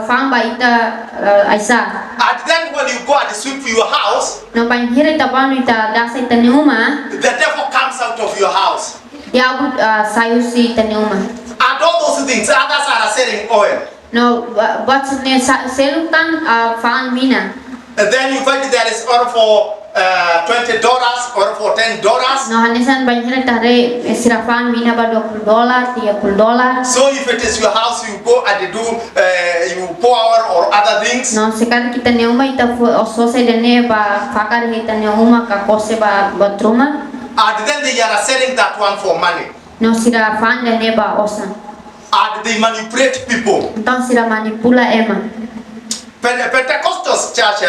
fang ba ita aisa. And then when you go and sweep your house, No banhira ita banu ita dasa ita neuma. the devil comes out of your house. Dia abu sayu si ita neuma. And all those things, others are selling oil. No buat ne selukan fang mina. And then you find there is oil for $20 or for $10. No hanesan banyak tare sirafan mina ba $20, $30. So if it is your house, you go and do you pour or other things. No sekarang kita neuma ita osose dene ba fakar kita neuma ka kose ba batruma. And then they are selling that one for money. No sirafan dene ba osan. And they manipulate people. Então sira manipula ema. Pentecostal church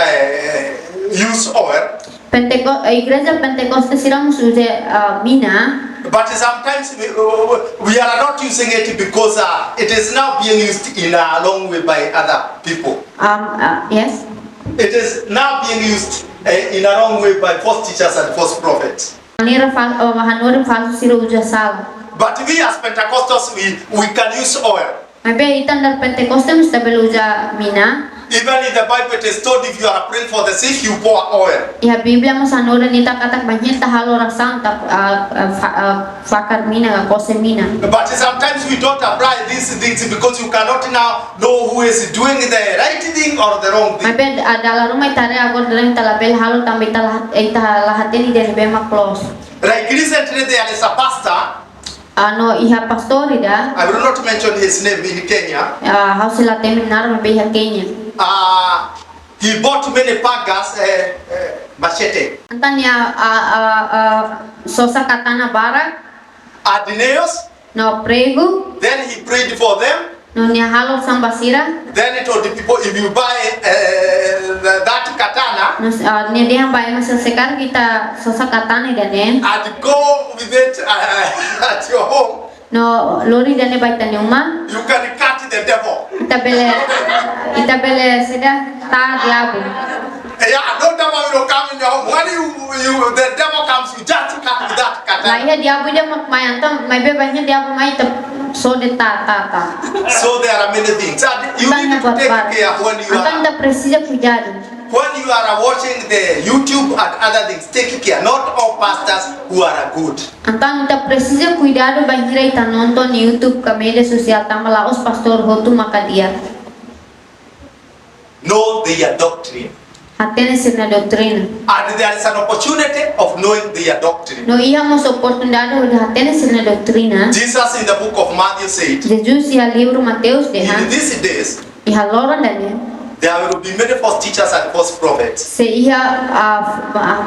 use oil. Igreja Pentecoste sirang use mina. But sometimes we are not using it because it is now being used in a long way by other people. Yes. It is now being used in a wrong way by false teachers and false prophets. Hanura falso sira uja sala. But we as Pentecostals, we can use oil. Mabe itan dal Pentecoste mesta beluja mina. Even in the Bible it is told if you are praying for the sick, you pour oil. Ya Biblia mo sanora nita katak banyak tahalo rasang tak fakar mina kose mina. But sometimes we don't apply these things because you cannot now know who is doing the right thing or the wrong thing. Mabe adalah rumah tare agor dalam talabel halo tambi lahateni dari bema close. Like recently there is a pastor. No iha pastori da. I will not mention his name in Kenya. Hausila terminar mabe iha Kenya. He bought many pagas, machete. Antanya sosa katana barak. Adineos. No prego. Then he prayed for them. No nia halo sambasira. Then he told the people, if you buy that katana, No nia dia bayar masih sekarang kita sosa katana dan and go with it at your home, no lori dan baik tanya uma. you can cut the devil. Ita bele seda ta diabo. Yeah, no devil will come in your home. When the devil comes, you just cut with that katana. Lah ya diabo dia mayantam mai be banyak diabo mai tep so de ta. So there are many things. And you need to take care when you Antang are da precisa cuidado. watching the YouTube and other things. Take care. Not all pastors who are good. Antang da precisa cuidado banhira ita nonton YouTube ka media sosial tama laos pastor hotu maka dia. Know their doctrine. Atene sirna doutrina. And there is an opportunity of knowing their doctrine. No íamos oportunidade de atene sirna doutrina. Jesus in the book of Matthew said, Jesus ia livro Mateus de in these days, iha lora dane. there will be many false teachers and false prophets, Se ia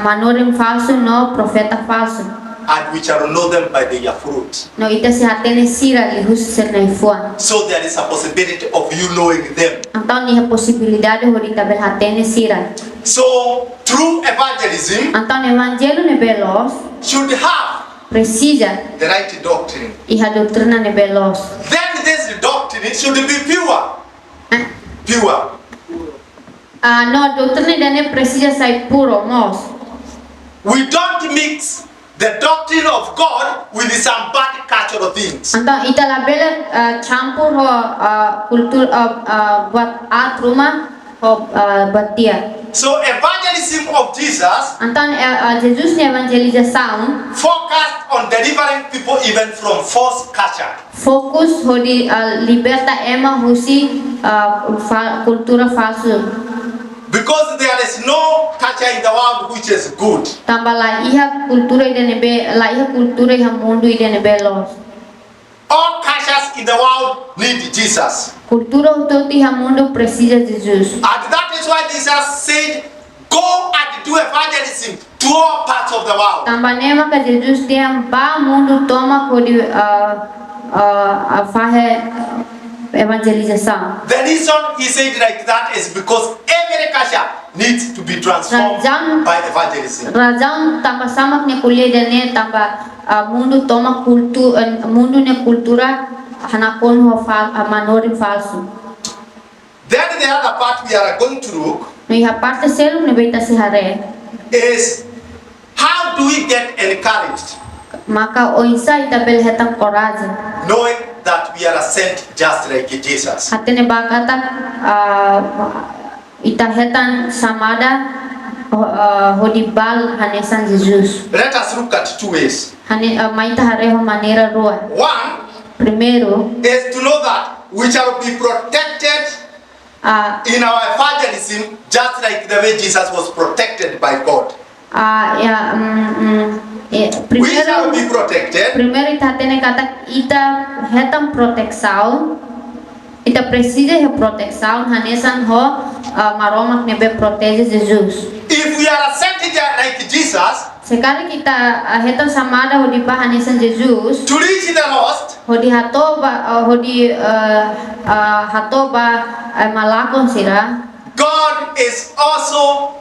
manorim falso no profeta falso. and we shall know them by their fruit. No ita si atene sira li hus sirna ifuan. So there is a possibility of you knowing them. Então niha possibilidade de tabel hatene sira. So true evangelism Então evangelho ne belos should have precisa the right doctrine. iha doutrina ne belos. Then this doctrine should be pure. Pure. No doutrina dane precisa sai puro mos. We don't mix the doctrine of God with some bad cultural things. Então ita la bela campur ho kultur buat atruma ho batia. So evangelism of Jesus Então Jesus ne evangelização focused on delivering people even from false culture. fokus ho di liberta ema husi kultura falso. Because there is no culture in the world which is good. Tambah la iha kultura ide nebe la iha kultura iha mundu ide nebe los. All cultures in the world need Jesus. Kultura utoti iha mundu precisa Jesus. And that is why Jesus said, go and do evangelism to all parts of the world. Tambah nema ka Jesus dia ba mundu toma ko di fahe evangelização. The reason he said like that is because every culture needs to be transformed by evangelism. Razão tambah sama ne kuliah dene tambah mundu toma mundu ne kultura hanakon ho manori falso. Then the other part we are going to look No iha parte selo ne beta se hare. is how do we get encouraged Maka o insa ita bel hetang coragem. knowing that we are sent just like Jesus. Hatene bakata ita hetan samada hodibal hanesan Jesus. Let us look at two ways. Maita hareho manera rua. One Primeiro, is to know that we shall be protected in our evangelism just like the way Jesus was protected by God. We shall be protected. Primeiro ita tene kata ita hetam proteção. Ita precisa de proteção, hanesan ho maromak nebe protege Jesus. If we are accepted like Jesus, Sekali kita hetam samada ho di hanesan Jesus, to reach the lost, ho di hatoba malakon sira. God is also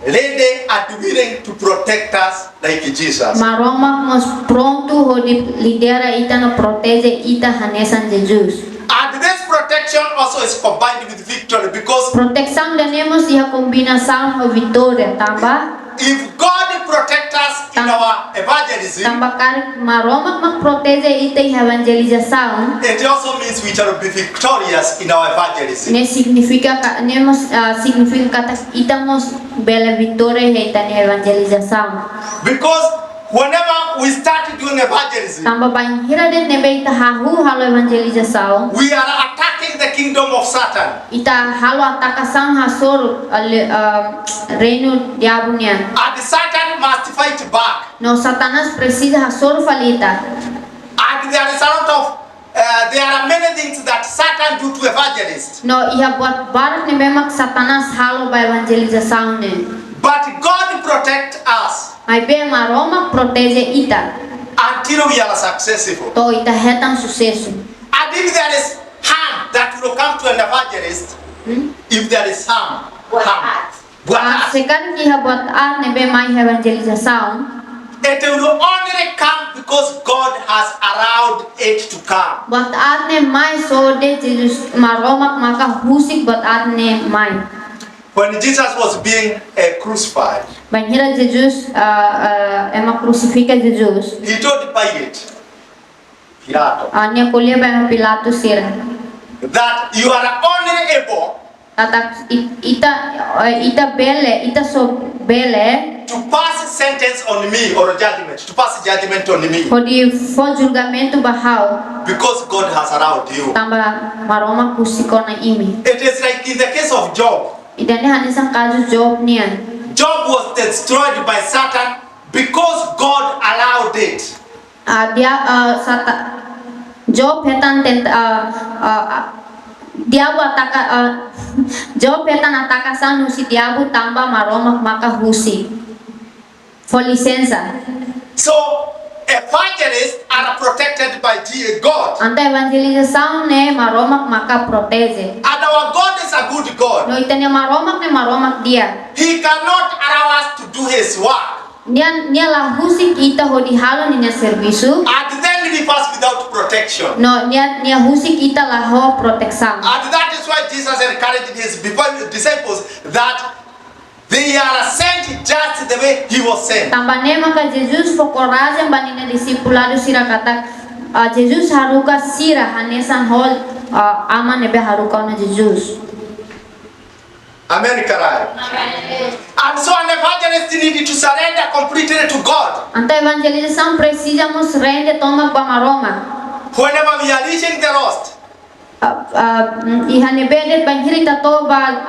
ready and willing to protect us like Jesus. Maromak mos pronto ho di lidera ita no protege ita hanesan Jesus. And this protection also is combined with victory, because Proteção tenemos e a combinação ho vitória tamba. if God protect us in our evangelism, Tambakar maromak magprotege ita evangelização. it also means we shall be victorious in our evangelism. Ne significa significa kata itamos bela vitória ita na evangelização. Because whenever we start doing evangelism, Tamba banhira de nebe ita hahu halo evangelização. we are attacking the kingdom of Satan. Ita halo atakação hasor reino diabonia. And Satan must fight back. No Satanás precisa hasor falita. And there is a lot of, there are many things that Satan do to evangelists. No ia buat barat nebe mak Satanás halo ba evangelização ne. But God protect us Ai be maromak protege ita. until we are successful. To ita hetam sucesso. And if there is harm that will come to an evangelist, if there is harm, Sekarang kita buat nebe mai evangelização. it will only come because God has allowed it to come. Buat ne mai so de Jesus maromak maka husik buat ne mai. When Jesus was being crucified, Banhira Jesus ema crucifica Jesus. he told Pilate, Ania kuliah ba Pilatus sira. that you are only able Tatak ita bele ita so bele to pass sentence on me or judgment, to pass judgment on me, kodi fo julgamento bahau because God has allowed you. tamba maroma kusikona imi. It is like in the case of Job. Ida ni hanisang kasus Job niyan. Job was destroyed by Satan because God allowed it. Job hetan diabo ataka Job hetan atakasan husi diabo tamba maromak maka husi for licensa. So evangelists are protected by God. Anta evangelização ne maromak maka protege. And our God is a good God. No itanya maromak ne maromak dia. He cannot allow us to do his work Nia la husi kita ho dihalo niya servisu. and then leave us without protection. No nia husi kita la ho proteksang. And that is why Jesus encouraged his disciples that they are sent just the way he was sent. Tambah nema ka Jesus fo coragem banina discipulado sira kata Jesus haruka sira hanesan hol ama nebe haruka na Jesus. Amen, Karai. And so an evangelist needed to surrender completely to God. Anta evangelização precisamos rende toma ba maroma. Whenever we are reaching the lost, Ihanebede banhiri tato ba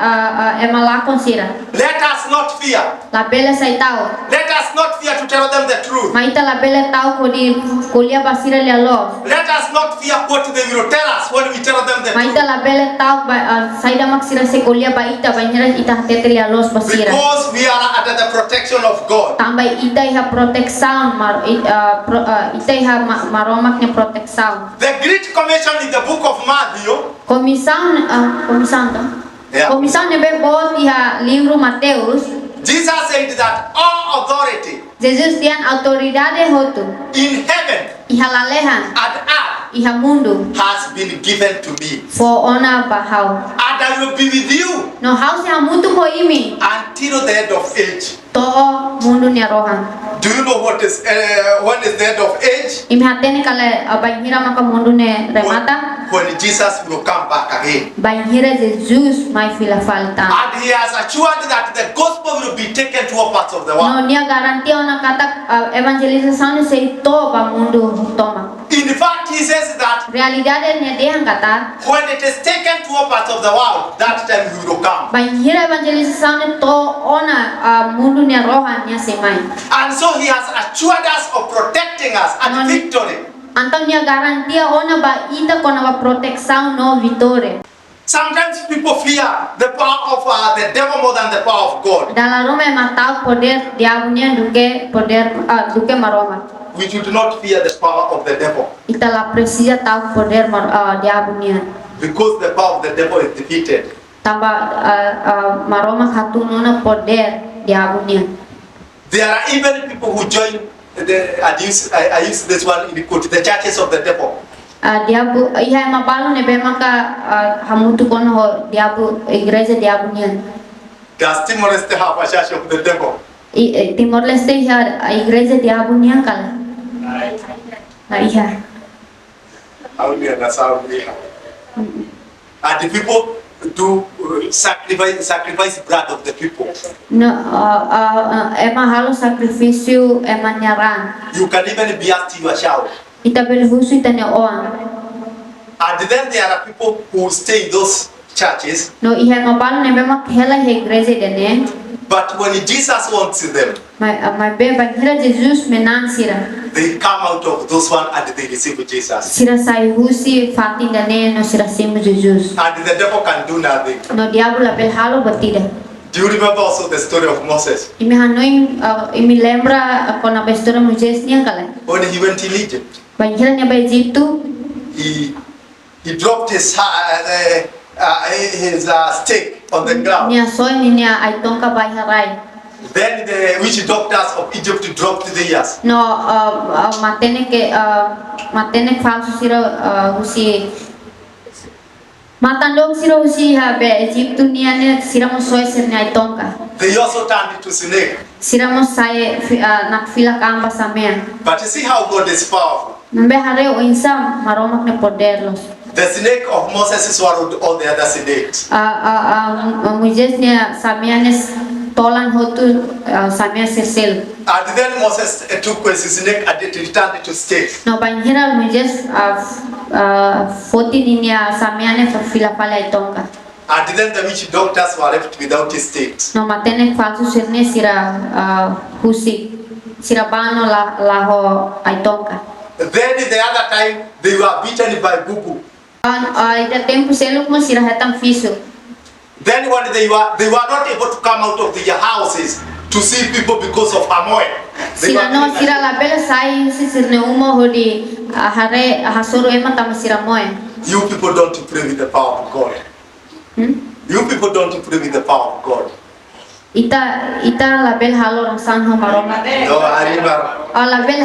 emalakon sira. let us not fear. La bele saitao. Let us not fear to tell them the truth. Maita la bele tau ko di kulia basira le lo. Let us not fear what they will tell us when we tell them the Maita truth. la bele tau ba saida maksira se kulia ba ita banhira ita hatete le los basira. Because we are under the protection of God. Tambah ita iha proteksão ita iha maromak ne proteksão. The Great Commission in the book of Matthew, Comissão Yeah. Comissão nebe bot iha livro Mateus. Jesus said that all authority Jesus tian autoridade hotu in heaven iha lalehan and earth iha mundo has been given to me. fo ona bahau. And I will be with you No house iha mutu ko imi until the end of age. to mundo ni rohan. Do you know when is the end of age? Imi hatene kala banhira maka mundo ne remata. when Jesus will come back again. banhira Jesus mai fila falta. And he has assured that the gospel will be taken to all parts of the world. No nia garantia ona kata evangelização sei to ba mundo toma. In fact, he says that Realidade nia dia kata when it is taken to all parts of the world, that time he will come. banhira evangelização to ona mundo nia roha nia semai. And so he has assured us of protecting us and victory. Então nia garantia ona ba ita kona ba proteção no vitória. Sometimes people fear the power of the devil more than the power of God. Dalam rumah matau poder diabunya duke poder duke maroma. We should not fear the power of the devil, Ita la precisa tahu poder diabunya. because the power of the devil is defeated. Tambah maroma hatununa poder diabunya. There are even people who join I use this one in quote, the churches of the devil. Diabu iya mabalu nebe maka hamutu kono ho diabu igreja diabunya. Does Timor Leste have a church of the devil? Timor Leste iya igreja diabunya kala. Nah iya. How do you understand? And the people do sacrifice blood of the people. No emang halus sakrifisio emang nyaran. You can even be asked your child. Ita berhusu ita ne oan. And then there are people who stay in those churches, No iya mabalo ne bema hela he igreja dene. but when Jesus wants them, Mas beba hira Jesus menan sira. they come out of those one and they receive Jesus. Sira sai husi fatin dene no sira simu Jesus. And the devil can do nothing. No diabo la bel halo batida. Do you remember also the story of Moses Imi hanoi imi lembra kona bestora Moisés nia kala. when he went in Egypt? Banhira nia ba Egipto. He dropped his stick on the ground. Nia soy ni nia aitonka bai harai. Then the witch doctors of Egypt dropped theirs. No matene falso sira husi matandong sira husi ha be Egipto nia ne sira mo soy ser nia aitonka. They also turned into snake. Sira mo sai nak fila kamba samea. But you see how God is powerful. Nambe hare o insam maromak ne poderlos. The snake of Moses swallowed all the other snakes. Moisés ne samea ne tolan hotu samea sesel. And then Moses took his snake and it returned to stick. No banhira Moisés foti dinia samea ne fila pala itonka. And then the witch doctors were left without sticks. No matene falso sirne sira husi sira bano laho aitonka. Then the other time they were beaten by bubu. Ida tempo seluk mo sira hetang fiso. Then when they were not able to come out of their houses to see people because of Hamoy. Sira no sira la bela sai si sirne umo hodi hare hasoro ema tama sira moe. You people don't pray with the power of God. You people don't pray with the power of God. Ita la bel halo rasan ho maroma. No, Arima. Oh la bel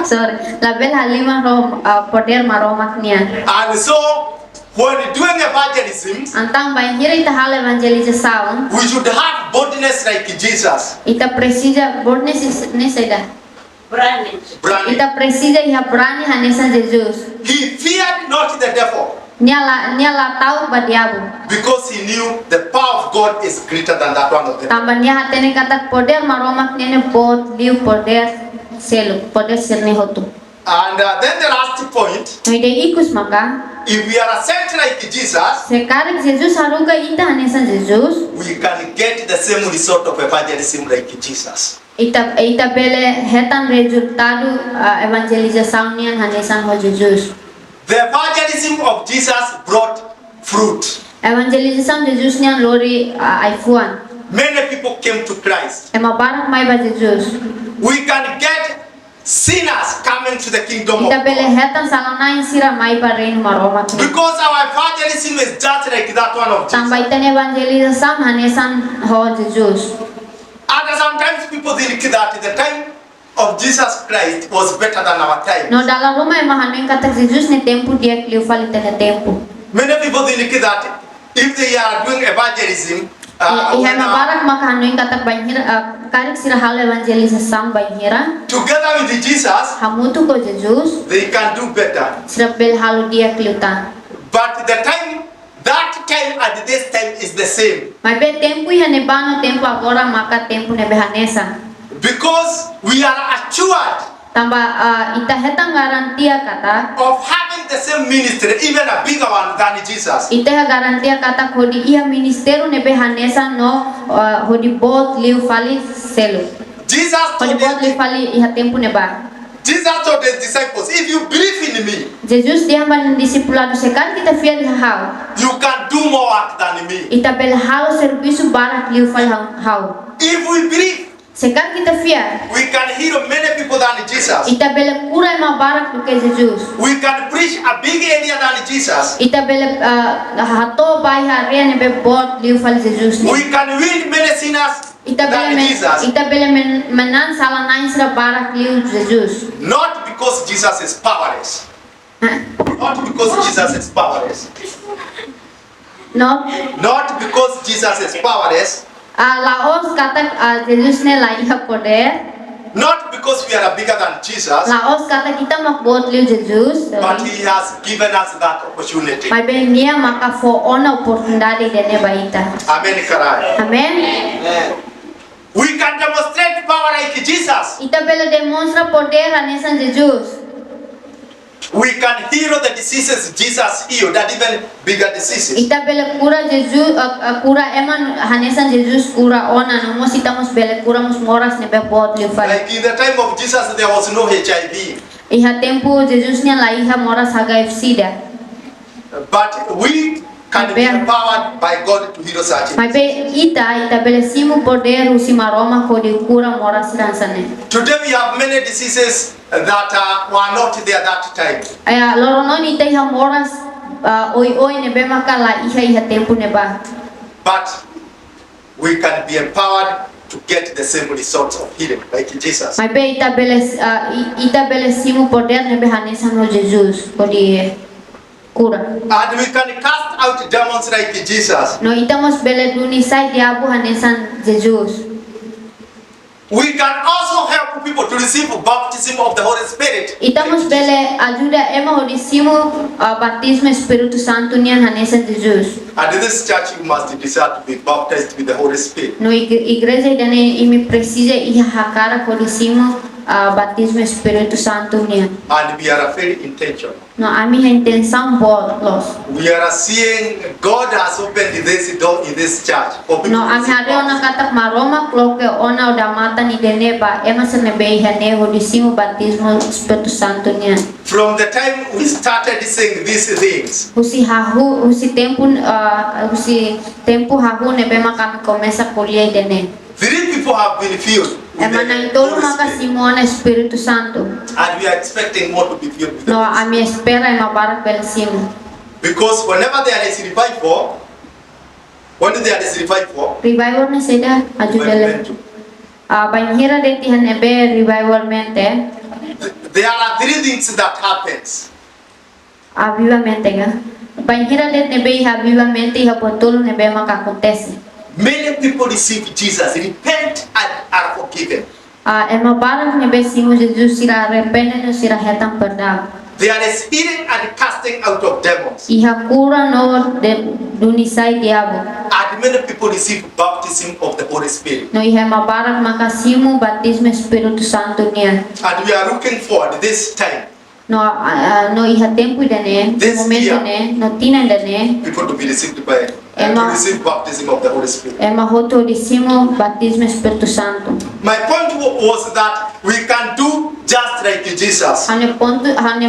sorry la bel halima ho poder maroma nia. And so when doing evangelism, Antang banhira ita hal evangelização. we should have boldness like Jesus. Ita precisa boldness neseda. Branding. Ita precisa ia berani hanesa Jesus. He feared not the devil Nia la tahu ba diabo. because he knew the power of God is greater than that one of them. Tambah nia hatene kata poder maromak nene bot liu poder selo poder serne hotu. And then the last point, No ide ikus maka if we are sent like Jesus, sekarang Jesus haruka ita hanesa Jesus. we can get the same result of evangelism like Jesus. Ita bele hetan resultado evangelização nia hanesa ho Jesus. The evangelism of Jesus brought fruit. Evangelização Jesus nia lori aifuan. Many people came to Christ. Ema barak mai ba Jesus. We can get sinners coming to the kingdom of Ita bele God. hetan salanain sira mai pa reino maromak. Because our evangelism is just like that one of Jesus. Tambah ita evangelização hanesan ho Jesus. And sometimes people think that the time of Jesus Christ was better than our time. No dalam rumah emang hanuin kata Jesus ne tempo dia kliufal ita ne tempo. Many people think that if they are doing evangelism, Iha when, mabarak makahanuin katak banhira karik sira hal evangelisasang banhira together with Jesus, hamutu ko Jesus they can do better. sira bel halu dia kliutan. But the time, that time and this time is the same. Mas be tempo iha nebano tempo agora maka tempo nebehanesa. Because we are assured Tamba ita hetang garantia kata of having the same ministry, even a bigger one than Jesus. ita garantia kata kodi iha ministeru nebehanesa no hodi bot liu fali selo. Jesus Hodi told bot liu his, fali iha tempo neba. Jesus told his disciples, if you believe in me, Jesus dia ban disipulado sekan kita fia di hau. you can do more work than me. Ita bel hau serviço barak liu fali hau. If we believe, Sekan kita fia we can heal many people than Jesus. ita bel kura ma barak do que Jesus. We can preach a big area than Jesus. Ita bel hato bai harian nebe bot liu fali Jesus. We can win many sinners Ita than bele Jesus. ita bele menan salah nain sira barak liu Jesus. Not because Jesus is powerless. Not because Jesus is powerless. No, Not because Jesus is powerless. laos kata Jesus ne lai ha poder. Not because we are bigger than Jesus. Laos kata kita mak bot liu Jesus. But He has given us that opportunity. Mai be nia maka fo ona oportunidade dene baita. Amen. Karai. Amen. We can demonstrate power like Jesus. Ita bele demonstra poder anesan Jesus. We can heal the diseases Jesus healed, and even bigger diseases. Ita bele kura Jesus kura eman hanesan Jesus kura ona no mos ita mos bele kura mos moras ne be bot liu fali. Like in the time of Jesus, there was no HIV. Iha tempo Jesus nya lai ha moras HIV sida. But we can be empowered by God to heal such. Mas be ita bele simu poder usima Roma ko di kura moras ransane. Today we have many diseases that were not there that time. Aya loronon ita iha moras oi ne be maka la iha tempo ne ba. But we can be empowered to get the same results of healing like Jesus. Mas be ita bele simu poder ne be hanesan no Jesus ko di kura. And we can cast out demons like Jesus. No ita mos bele duni sai diabo hanesan Jesus. We can also help people to receive baptism of the Holy Spirit. Ita mos bele ajuda ema hodisimu batismo Espírito Santo nian hanesan Jesus. And in this church you must desire to be baptized with the Holy Spirit. No igreja dane imi precisa iha hakara hodisimu batismo Espírito Santo nian. And we are very intentional. No ami intenção los. We are seeing God has opened this door in this church for people No to ami receive hari ona baptism. katak maroma kloke ona udah mata ni deneba ema senebe hane hodisimu batismo Espírito Santo nian. From the time we started saying these things, Husi tempo hahu nebe maka kami começa kuliah dene. 3 people have been filled with Ema na the itolo Holy maka Spirit. Simona Espírito Santo. And we are expecting more to be filled with the No Holy Spirit. ami espera ema barak bel simu. Because whenever there is revival, when there is revival, Revival na seda ajudele. Banhira de tihan ebe revival mente. there are 3 things that happens. Avivamente ga. Banhira de nebe avivamente iha potolo nebe maka acontece. Many people receive Jesus, repent and are forgiven. Ema barak nebe simu Jesus sira arrepende no sira hetang perdão. There is healing and casting out of demons. Iha cura no de dunisai diabo. And many people receive baptism of the Holy Spirit. No iha mabarak maka simu batismo Espírito Santo nian. And we are looking forward this time, No iha tempo dene, This momento year. ne, no tina dene. people to be received by and to Emma. receive baptism of the Holy Spirit. Ema hoto disimo batismo Espírito Santo. My point was that we can do just like Jesus. Hanya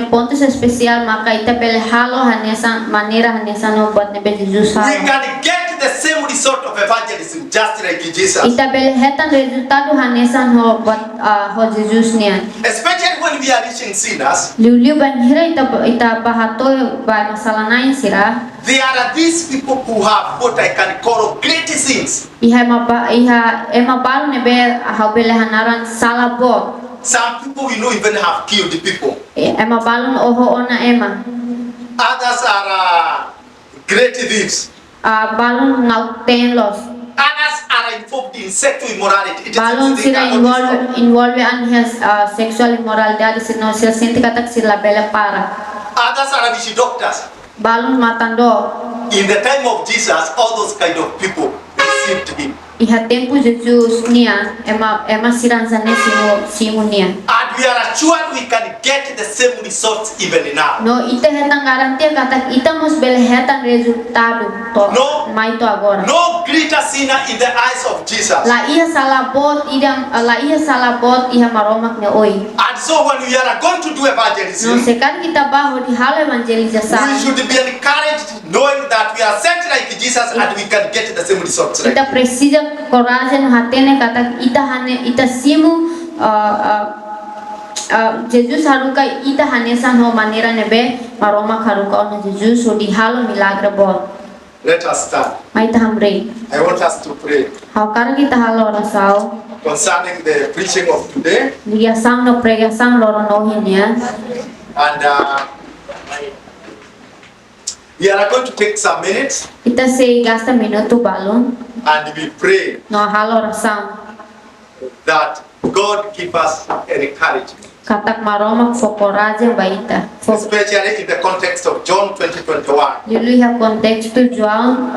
pontos especial maka ita bele halo hanesa manera hanesa no buat nebe Jesus We halo. can get the same result of evangelism just like Jesus. Ita bele hetan resultado hanesa no buat ho Jesus nian. Especially when we are reaching sinners, Liu banhira ita bahato ba masalah nain sira. there are these people who have what I can call great sins. Iha ema balu nebe hau bele hanaran salah bot. Some people we know even have killed people. Ema balun oho ona ema. Others are great thieves. Balun ngau ten los. Others are involved in sexual immorality. It is Balon something sila that God is not. involve an sexual immoralidade sino sila sinti katak sila bela para. Others are witch doctors. Balon matando In the time of Jesus, all those kind of people received him. iha tempo Jesus nia ema siranza ne simu nia. And we are assured we can get the same results even now. No ita hetang garantia katak ita mos bela hetang resultado to No. mai to agora. No greater sinner in the eyes of Jesus. La ia salabot iha maromak ne oi. And so when we are going to do No evangelism, sekarang kita bahu di hal we evangelisasi. should be encouraged knowing that we are sent like Jesus and we can get the same results. Like Kita precisa coragem hatene kata ita simu Jesus haruka ita hanesa no manera nebe maroma haruka ono Jesus so di halo milagre bon. Let us start. Mai ta hamre. I want us to pray Hakar kita halo rasao concerning the preaching of today. dia sang no prega sang loro no hinia. And we are going to take some minutes Kita se gasta minuto balon and we pray no halo rasao that God give us encouragement, katak maroma fo coragem baita. Fo especially in the context of John 20:21, Dulu ya kontexto João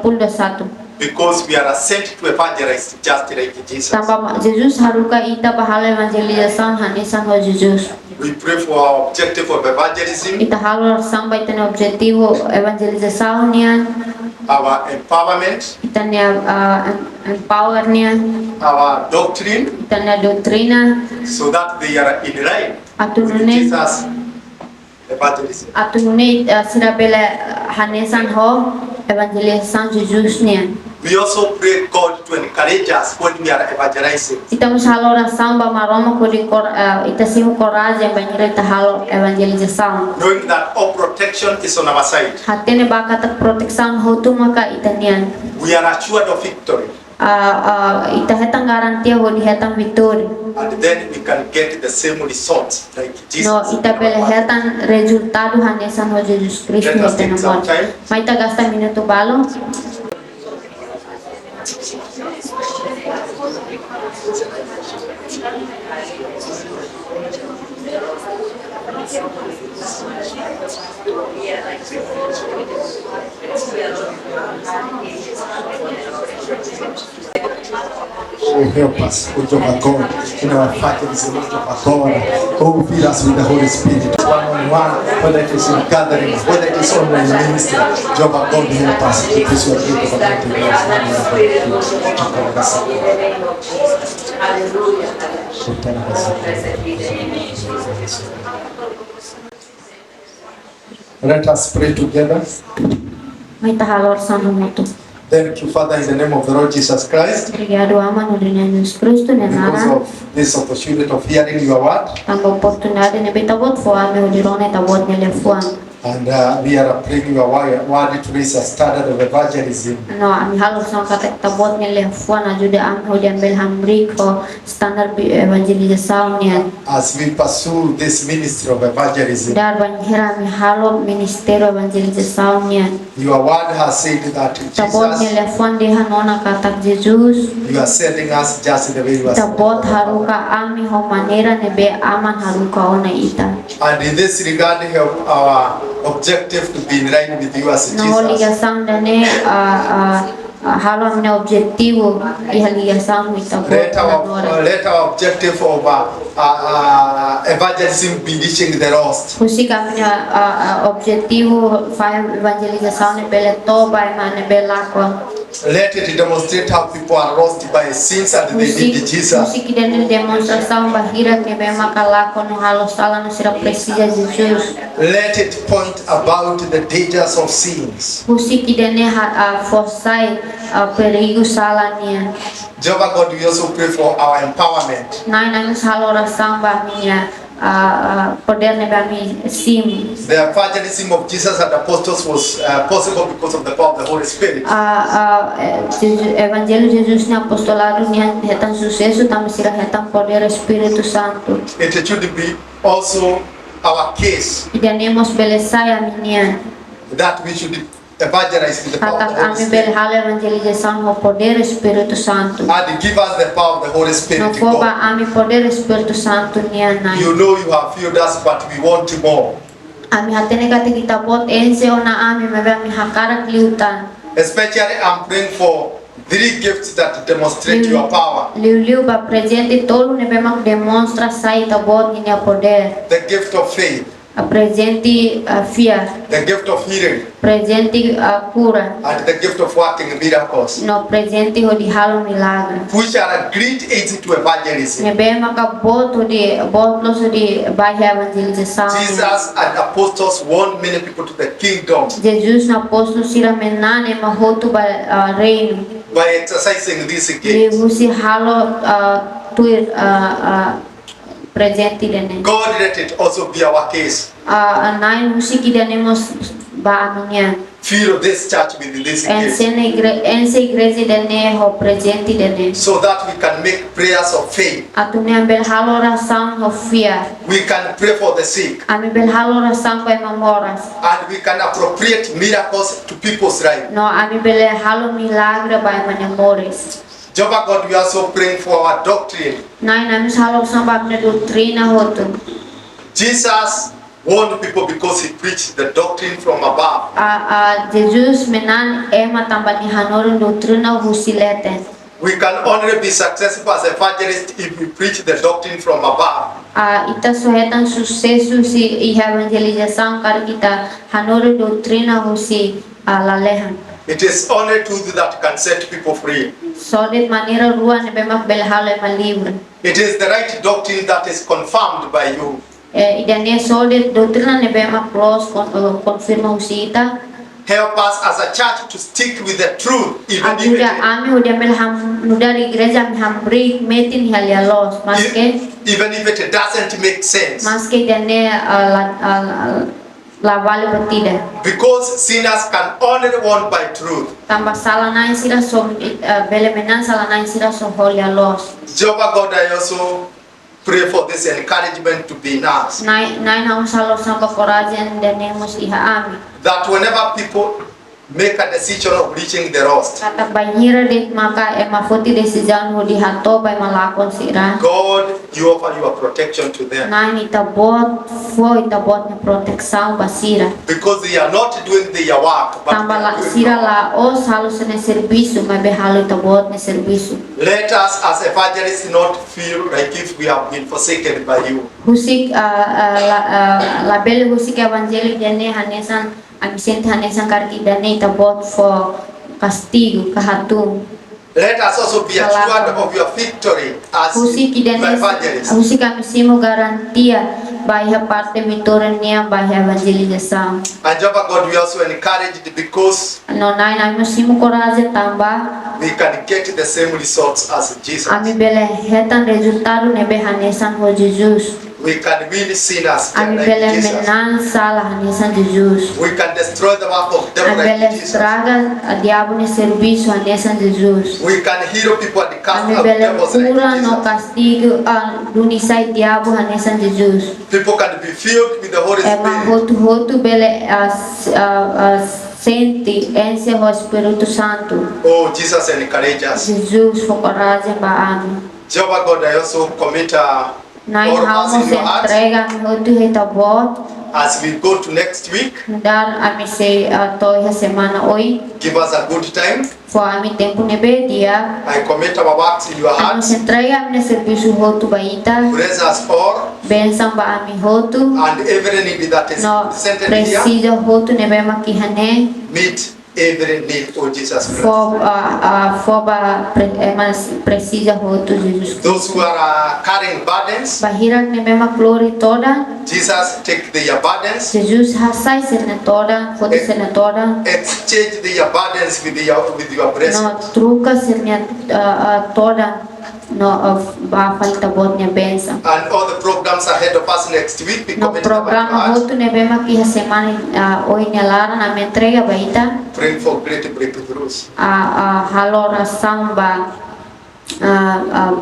21. because we are sent to evangelize just like Jesus. Tanpa Jesus haruka ita bahala evangelização hanisan ho Jesus. We pray for our objective of evangelism, Ita halor samba ita ne objetivo evangelização nian, our empowerment, ita ne empower nian, our doctrine, ita ne doutrina, so that they are in line with atunune Jesus' evangelism. sirabela hanisan ho evangelização Jesus nian. We also pray God to encourage us when we are evangelizing. Ita halor samba maroma ko di ita simu coragem banhira ita halor evangelização. Knowing that all protection is on our side, Hatene baka tak proteksang ho tu maka ita nian. we are assured of victory, Ita hetang garantia ho di hetang vitória. and then we can get the same results like Jesus. No, ita bela hetang resultado hanesan ho Jesus Cristo Let us ita take some namon. time. May ta gasta minuto balo. Oh, help us, O Jehovah God, in our evangelism, O Jehovah God. Oh, fill us with the Holy Spirit, one-on-one, whether it is in gathering, whether it is online ministry. Jehovah God, help us to this your gift of Let us pray together. May ta halor san ho moto. Thank you, Father, in the name of the Lord Jesus Christ, Obrigado ama no nome de Jesus Cristo ne because nara. of this opportunity of hearing your word. Tamba oportunidade ne betabot fo ame o dirone tabot ne lefuan. And we are praying your word to raise a standard of evangelism. No, ami halor san kata tabot ne lefuan ajuda am ho dian bel hamri ko standar evangelização nian. As we pursue this ministry of evangelism, Dar banhira mi halor ministério evangelização nian. your word has said that Tabot Jesus, nelefon dia hanona katak Jesus. you are sending us just the way you are Tabot sending. haruka ami ho manera nebe aman haruka ona ita. And in this regard, help our objective to be in line with you as No Jesus. ligação dane halo amne objetivo iha ligação mi tabot hanora. Let our objective of evangelism be reaching the lost. Kusi kami objetivo fai evangelização ne bele toba ma ne bela ko. Let it demonstrate how people are lost by sins and they need Jesus. Kusi kidane demonstração bahira ke be makala ko no halo sala no sira precisa Jesus. Let it point about the dangers of sins. Kusi kidane forsai perigo sala nia. Jehovah God, we also pray for our empowerment. Nai nang halo rasang ba minha poder ne ba mi sim. The evangelism of Jesus and apostles was possible because of the power of the Holy Spirit. Evangelho Jesus ne apostolado nia hetan sucesso tam sira hetan poder Espírito Santo. It should be also our case Idanemos belesai a minha that we should evangelize with the power of Hata the Holy kami Spirit. berhal evangelização no poder do Espírito Santo. And give us the power of the Holy Spirit No to foba go. ami poder do Espírito Santo nia nai. You know you have filled us, but we want more. Ami hatene kate kita bot ense ona ami mebe ami hakara kliutan. Especially I'm praying for 3 gifts that demonstrate your power. Liu ba presente tolo nebe mak demonstra sai ta bot nia poder. The gift of faith, A presente fear, the gift of healing, presente cura. and the gift of working miracles, No presente ho di halo milagre. which are a great aid to evangelism. Nebe maka boto di botlos di bahia evangelização. Jesus and apostles won many people to the kingdom Jesus na apóstolo sira menane mahotu ba reino. by exercising these Li gifts. husi halo tuir presente dene. God, let it also be our case. Nain husi kidanemos ba anunya. Fill this church with these gifts Ense igreja dene ho presente dene. so that we can make prayers of faith. Atune ambel halo rasang ho fear. We can pray for the sick, Ami bel halo rasang pa mamoras. and we can appropriate miracles to people's lives. No ami bel halo milagre ba manamores. Jehovah God, we are also praying for our doctrine. Nain ami halo samba apne doutrina hotu. Jesus warned people because he preached the doctrine from above. Jesus menan ema tambani hanorin doutrina husilete. We can only be successful as evangelists if we preach the doctrine from above. Ita sohetan sucesso si evangelização kar kita hanorin doutrina husi lalehan. It is only truth that can set people free. So de maneira rua ne bemak belhalo ema livre. It is the right doctrine that is confirmed by you. Idane so de doutrina ne bemak close confirma husita. Help us as a church to stick with the truth, even if Ajuda ami udah melham nudari igreja hambri metin halialos maske it doesn't make sense. maske idane la vale batida. Because sinners can only want by truth. Tambah salah nain sira so bele menan salah nain sira so halialos. Jehovah God, I also pray for this encouragement to be in us. Nain haus halos samba korajen danemos iha ami. That whenever people make a decision of reaching the lost, Kata banhira det maka mafuti decisão ho dihato by malakon sira. God, you offer your protection to them. Nain itabot na proteção basira. Because they are not doing their work, but Tambah they la are doing sira your work. la os halos ne serviço mas behalo itabot ne serviço. Let us as evangelists not feel like if we have been forsaken by you. Husik la bele husik evangelho dene hanesan amisente hanesan karki dene itabot for castigo kahatum. Let us also be assured of your victory as Husik dene evangelists. husik amisimo garantia bahia parte vitorania bahia evangelização. And Jehovah God, we are also encouraged because No nai amisimo coragem tambah we can get the same results as Jesus. ami bele hetan resultado nebe hanesan ho Jesus. We can win sinners Ami like bele Jesus. menan salah hanesan Jesus. We can destroy the work of devil Ami like bele Jesus. estraga a diabo ne serviço hanesan Jesus. We can heal people and cast Ami out bele devils like cura no Jesus. castigo dunisai diabo hanesan Jesus. People can be filled with the Holy Ema Spirit. hotu bele sente ense ho Espírito Santo. Oh, Jesus, encourage us. Jesus for coragem ba ami. Jehovah God, I also commit Nai all of us hamos in your hearts entrega mi hotu hetabot. as we go to next week. Dar ami se toiha semana oi. Give us a good time. For ami tempo nebe dia. I commit our works in your Ami hearts. se entrega ami serviço hotu baita. Bless us all Bensang ba ami hotu. and every need that is No presented here. precisa hotu nebe makihane. Meet every need, oh Jesus Christ. For ba precisa hotu Jesus. Those who are carrying burdens, Bahirak nebe maklori toda. Jesus, take their burdens. Jesus hasai serne toda. Hotu serne toda. Exchange their burdens with your blessing. No truca serne toda. No ba falta bot niya bensa. And all the programs ahead of us next week, we No commit them to programa heart, hotu nebe makiha semana hoy niya na me entrega baita. praying for great breakthroughs. Halora samba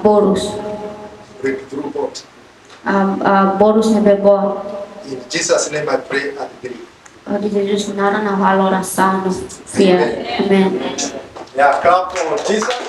borus. Breakthrough what? Borus nebe bot. In Jesus' name I pray and believe. Pode Jesus nara na valora sano. Amen. Yeah, clap for Jesus.